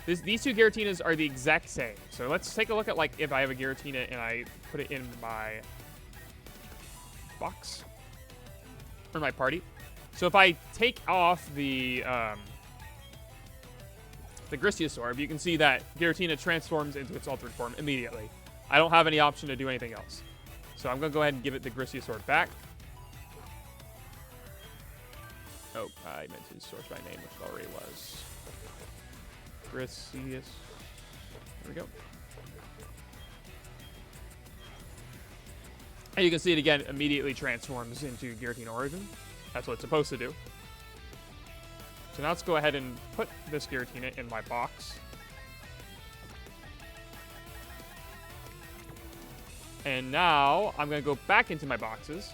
2 Giratinas are the exact same. So let's take a look at, like, if I have a Giratina and I put it in my box. Or my party. So if I take off the Grisiosaur, you can see that Giratina transforms into its altered form immediately. I don't have any option to do anything else. So I'm going to go ahead and give it the Grisiosaur back. Oh, I meant to source by name, which it already was. Grisius. There we go. And you can see it again, immediately transforms into Giratina-Origin. That's what it's supposed to do. So now let's go ahead and put this Giratina in my box. And now I'm going to go back into my boxes.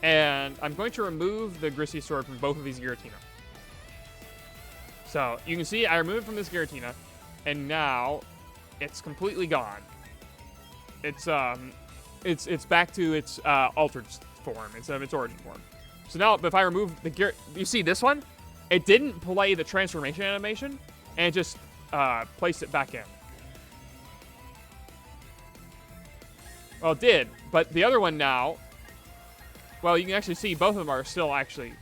And I'm going to remove the Grisiosaur from both of these Giratina. So you can see I removed it from this Giratina. And now it's completely gone. It's back to its altered form instead of its origin form. So now if I remove the you see this one? It didn't play the transformation animation, and it just placed it back in. Well, it did, but the other one now, well, you can actually see both of them are still actually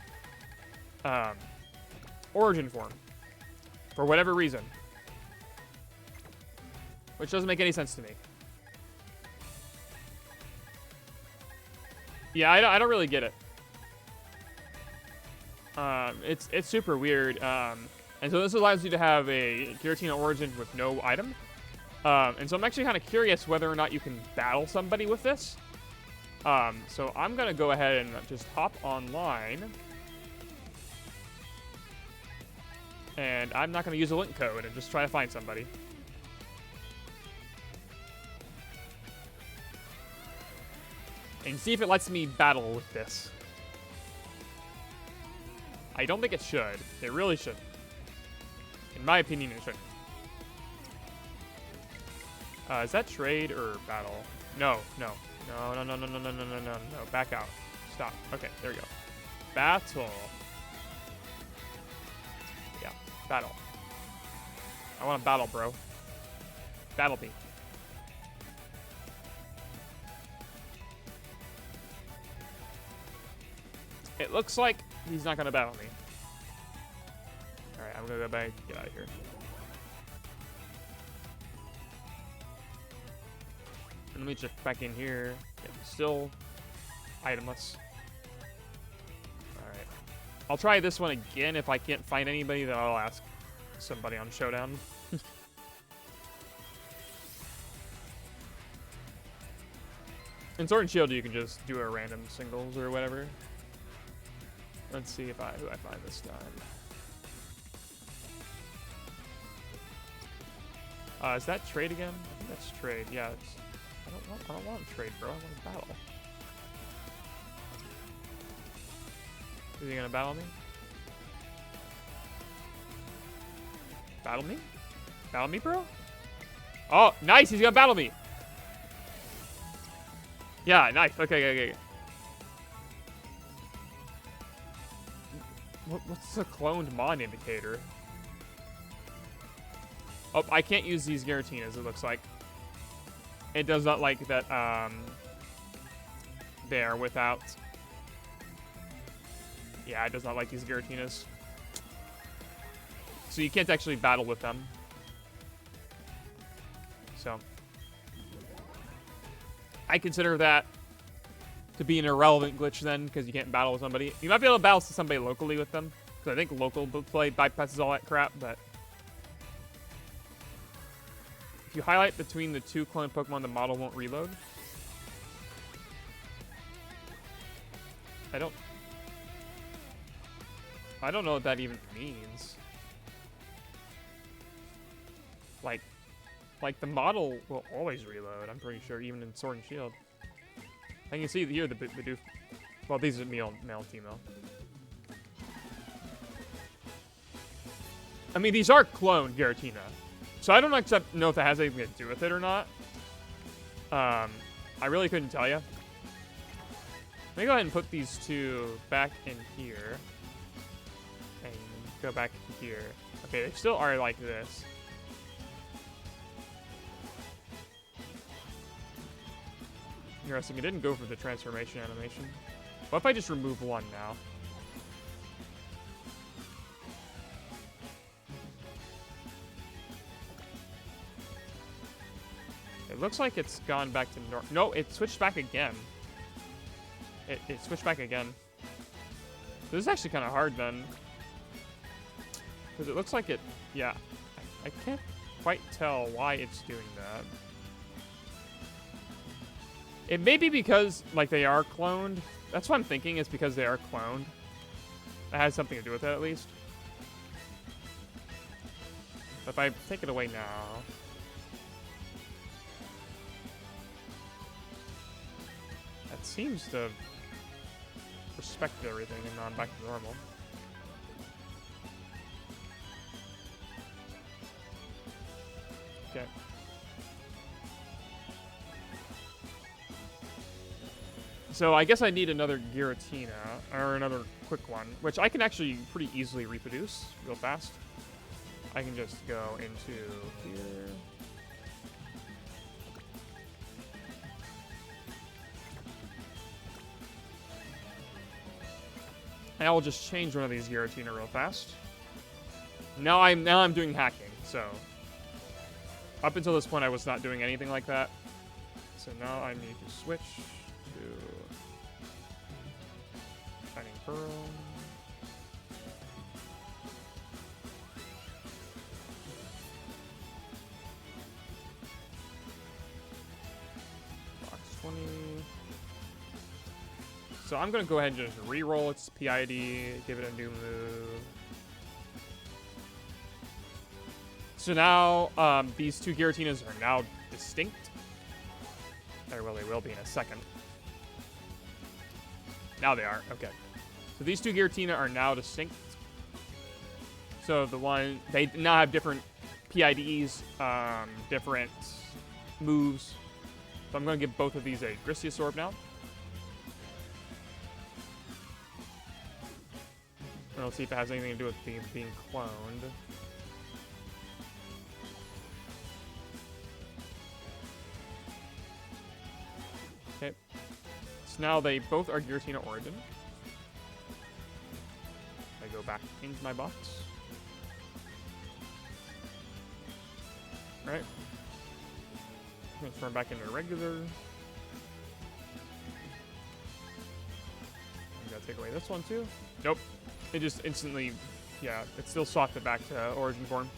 origin form, for whatever reason. Which doesn't make any sense to me. Yeah, I don't really get it. It's super weird. And so this allows you to have a Giratina Origin with no item. And so I'm actually kind of curious whether or not you can battle somebody with this. So I'm going to go ahead and just hop online. And I'm not going to use a link code and just try to find somebody. And see if it lets me battle with this. I don't think it should. It really shouldn't. In my opinion, it shouldn't. Is that trade or battle? No, no. No, no, no, no, no, no, no, no, no, no. Back out. Stop. Okay, there we go. Battle. Yeah, battle. I want to battle, bro. Battle me. It looks like he's not going to battle me. Alright, I'm going to go back and get out of here. And let me check back in here. Yep, still itemless. Alright. I'll try this one again. If I can't find anybody, then I'll ask somebody on Showdown. In Sword and Shield, you can just do a random singles or whatever. Let's see if who I find this time. Is that trade again? I think that's trade. Yeah, it's, I don't want trade, bro. I want to battle. Is he gonna battle me? Battle me? Battle me, bro? Oh, nice! He's gonna battle me! Yeah, nice. Okay. What's the cloned mon indicator? Oh, I can't use these Giratinas, it looks like. It does not like that, there without... Yeah, it does not like these Giratinas. So you can't actually battle with them. So... I consider that to be an irrelevant glitch then, because you can't battle with somebody. You might be able to battle somebody locally with them, because I think local play bypasses all that crap, but... If you highlight between the two cloned Pokemon, the model won't reload. I don't know what that even means. Like the model will always reload, I'm pretty sure, even in Sword and Shield. I can see here the Bidoof. Well, these are male female. I mean, these are cloned Giratina. So I don't know if that has anything to do with it or not. I really couldn't tell you. Let me go ahead and put these two back in here. And go back here. Okay, they still are like this. Interesting, it didn't go for the transformation animation. What if I just remove one now? It looks like it's gone back to normal. No, it switched back again. It switched back again. This is actually kind of hard then. Because it looks like it... Yeah. I can't quite tell why it's doing that. It may be because, like, they are cloned. That's what I'm thinking, is because they are cloned. That has something to do with it, at least. But if I take it away now... That seems to respect everything and not back to normal. Okay. So I guess I need another Giratina, or another quick one, which I can actually pretty easily reproduce real fast. I can just go into here. And I will just change one of these Giratina real fast. Now I'm doing hacking, so up until this point I was not doing anything like that. So now I need to switch to Shining Pearl. So I'm going to go ahead and just re-roll its PID, give it a new move. So now these two Giratinas are now distinct. Or well, they will be in a second. Now they are. Okay. So these two Giratina are now distinct. So the one, they now have different PIDs, different moves. So I'm going to give both of these a Grisiosorb now. And we'll see if it has anything to do with being cloned. Okay. So now they both are Giratina-Origin. I go back into my box. Right. Transform back into regular. I'm gonna take away this one too. Nope. It just instantly, yeah, it still swapped it back to origin form.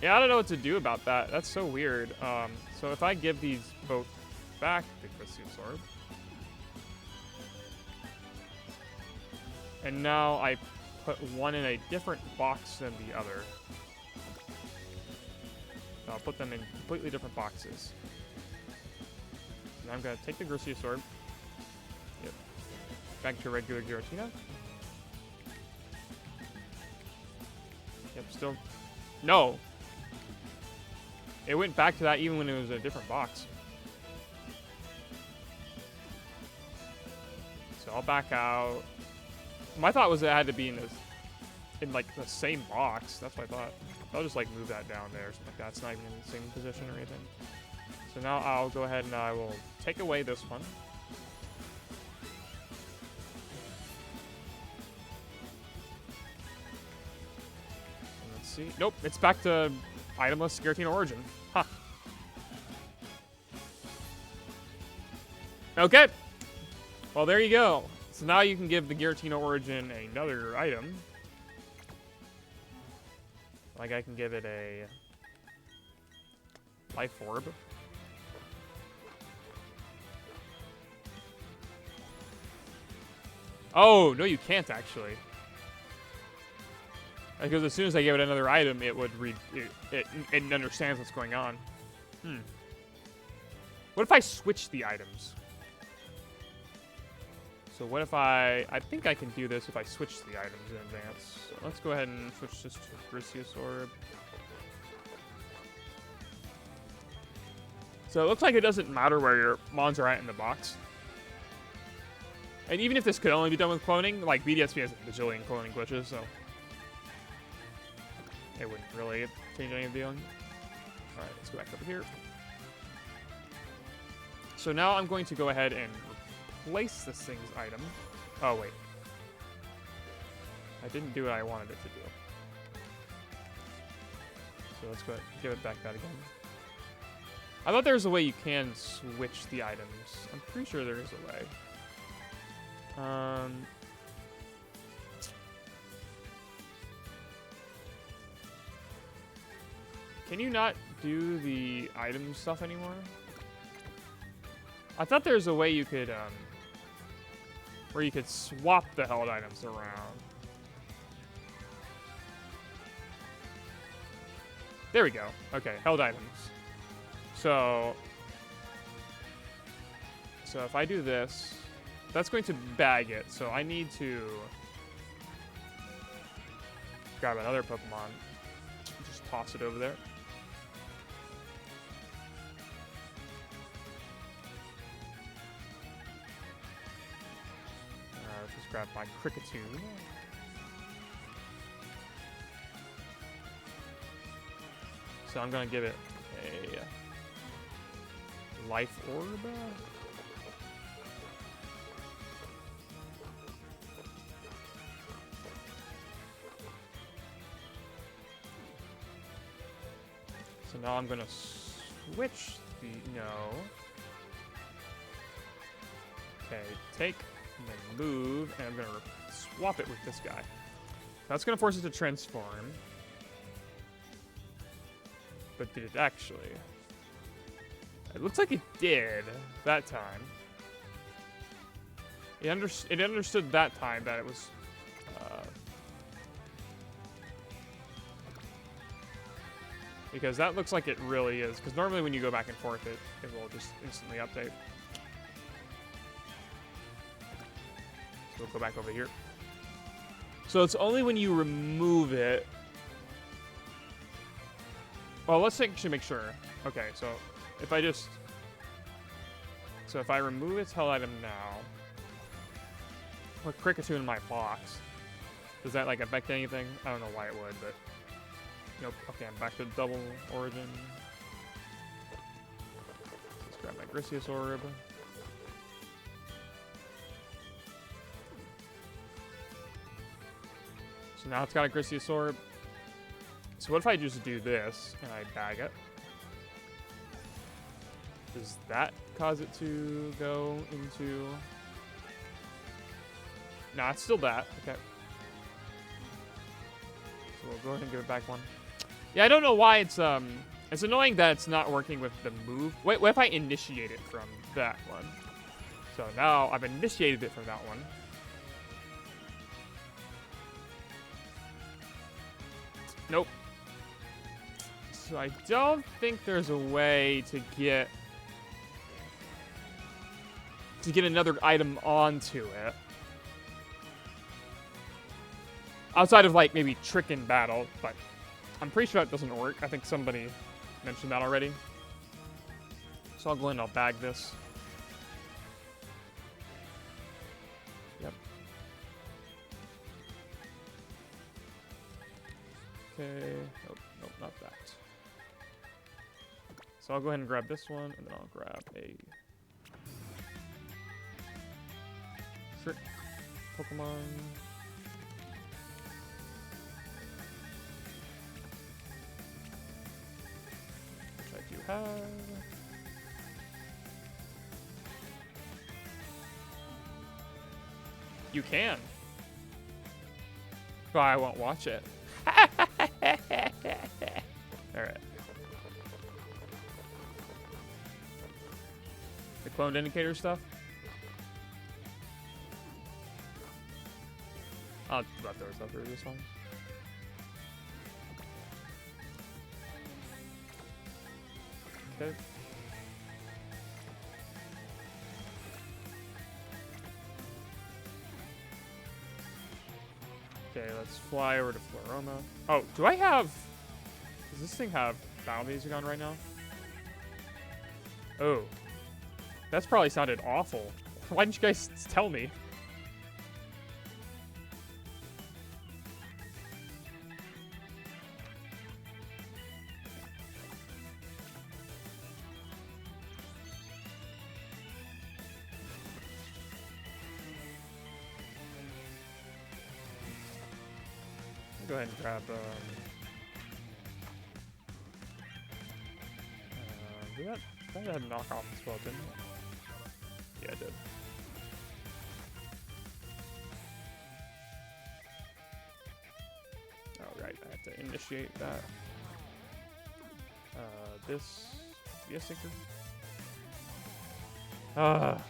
Yeah, I don't know what to do about that. That's so weird. So if I give these both back to Grisiosorb, and now I put one in a different box than the other. So I'll put them in completely different boxes. And I'm gonna take the Grisiosorb. Yep. Back to regular Giratina. Yep, still. No! It went back to that even when it was a different box. So I'll back out. My thought was it had to be in like the same box. That's what I thought. I'll just like move that down there, something like that. It's not even in the same position or anything. So now I'll go ahead and I will take away this one. And let's see. Nope, it's back to Itemless Giratina-Origin. Huh. Okay. Well, there you go. So now you can give the Giratina-Origin another item. Like I can give it a Life Orb. Oh, no you can't actually. Because as soon as I give it another item, it would read it understands what's going on. What if I switch the items? So what if I think I can do this if I switch the items in advance. So let's go ahead and switch this to Grisiosorb. So it looks like it doesn't matter where your mons are at in the box. And even if this could only be done with cloning, like BDSP has a bajillion cloning glitches, so it wouldn't really change any of the dealing. Alright, let's go back over here. So now I'm going to go ahead and replace this thing's item. Oh, wait. I didn't do what I wanted it to do. So let's go ahead and give it back that again. I thought there was a way you can switch the items. I'm pretty sure there is a way. Can you not do the item stuff anymore? I thought there was a way you could, where you could swap the held items around. There we go. Okay, held items. So if I do this, that's going to bag it. So I need to grab another Pokemon, just toss it over there. Just grab my Kricketune. So I'm gonna give it a Life Orb. So now I'm gonna switch the Okay, take and then move, and I'm gonna swap it with this guy. That's gonna force it to transform. But did it actually? It looks like it did that time. It understood that time that it was... because that looks like it really is. Because normally when you go back and forth, it will just instantly update. So we'll go back over here. So it's only when you remove it. Well, let's actually make sure. Okay, so if I just... So if I remove its hell item now, put Cricketoo in my box, does that like affect anything? I don't know why it would, but... Nope. Okay, I'm back to double origin. Let's grab my Grisius Orb. So now it's got a Grisius Orb. So what if I just do this and I bag it? Does that cause it to go into... Nah, it's still that. Okay. So we'll go ahead and give it back one. Yeah, I don't know why it's annoying that it's not working with the move. Wait, what if I initiate it from that one? So now I've initiated it from that one. Nope. So I don't think there's a way to get another item onto it. Outside of like maybe trick in battle, but I'm pretty sure that doesn't work. I think somebody mentioned that already. So I'll go in and I'll bag this. Yep. Okay. Nope, not that. So I'll go ahead and grab this one, and then I'll grab a trick Pokemon. Which I do have. You can. But I won't watch it. Alright. The cloned indicator stuff? I'll let those up through this one. Okay. Okay, let's fly over to Floroma. Oh, do I have... Does this thing have Battle Music on right now? Oh. That's probably sounded awful. Why didn't you guys tell me? Go ahead and grab, that had knock off as well, didn't it? Yeah, it did. Oh, right, I have to initiate that. This... Yes, Sinker? Wrong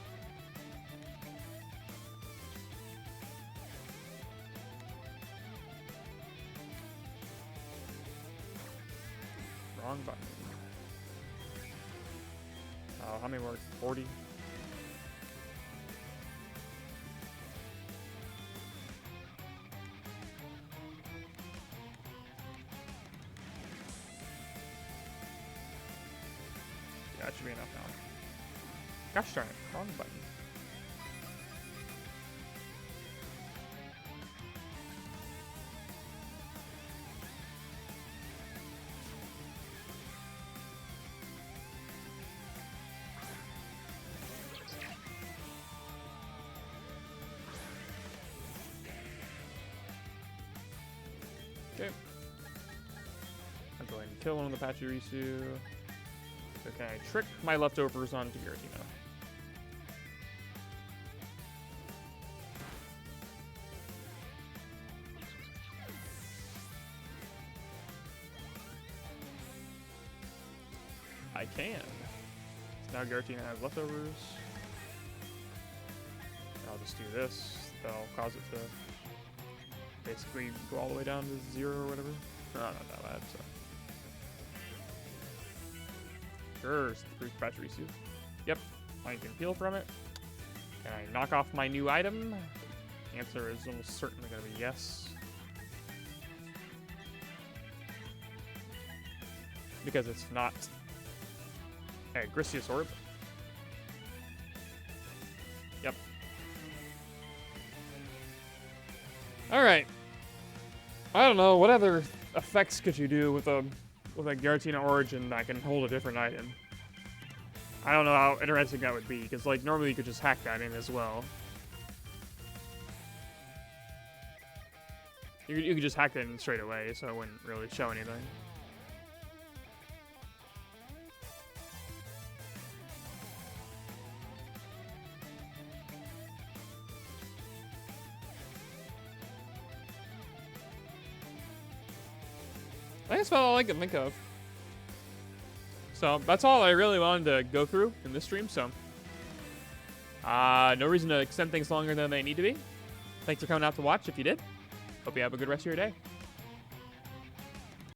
button. How many more? 40? Yeah, that should be enough now. Gosh darn it, wrong button. Okay. I'll go ahead and kill one of the Pachirisu. So can I trick my leftovers onto Giratina? I can. Now Giratina has leftovers. I'll just do this. That'll cause it to basically go all the way down to 0 or whatever. No, not that bad, so. Sure, brief battery seal. Yep, I can peel from it. Can I knock off my new item? Answer is almost certainly going to be yes. Because it's not a Grisius Orb. Yep. Alright. I don't know, what other effects could you do with a Giratina-Origin that can hold a different item? I don't know how interesting that would be, because like normally you could just hack that in as well. You could just hack that in straight away, so it wouldn't really show anything. I think that's about all I can think of. So that's all I really wanted to go through in this stream. So no reason to extend things longer than they need to be. Thanks for coming out to watch if you did. Hope you have a good rest of your day.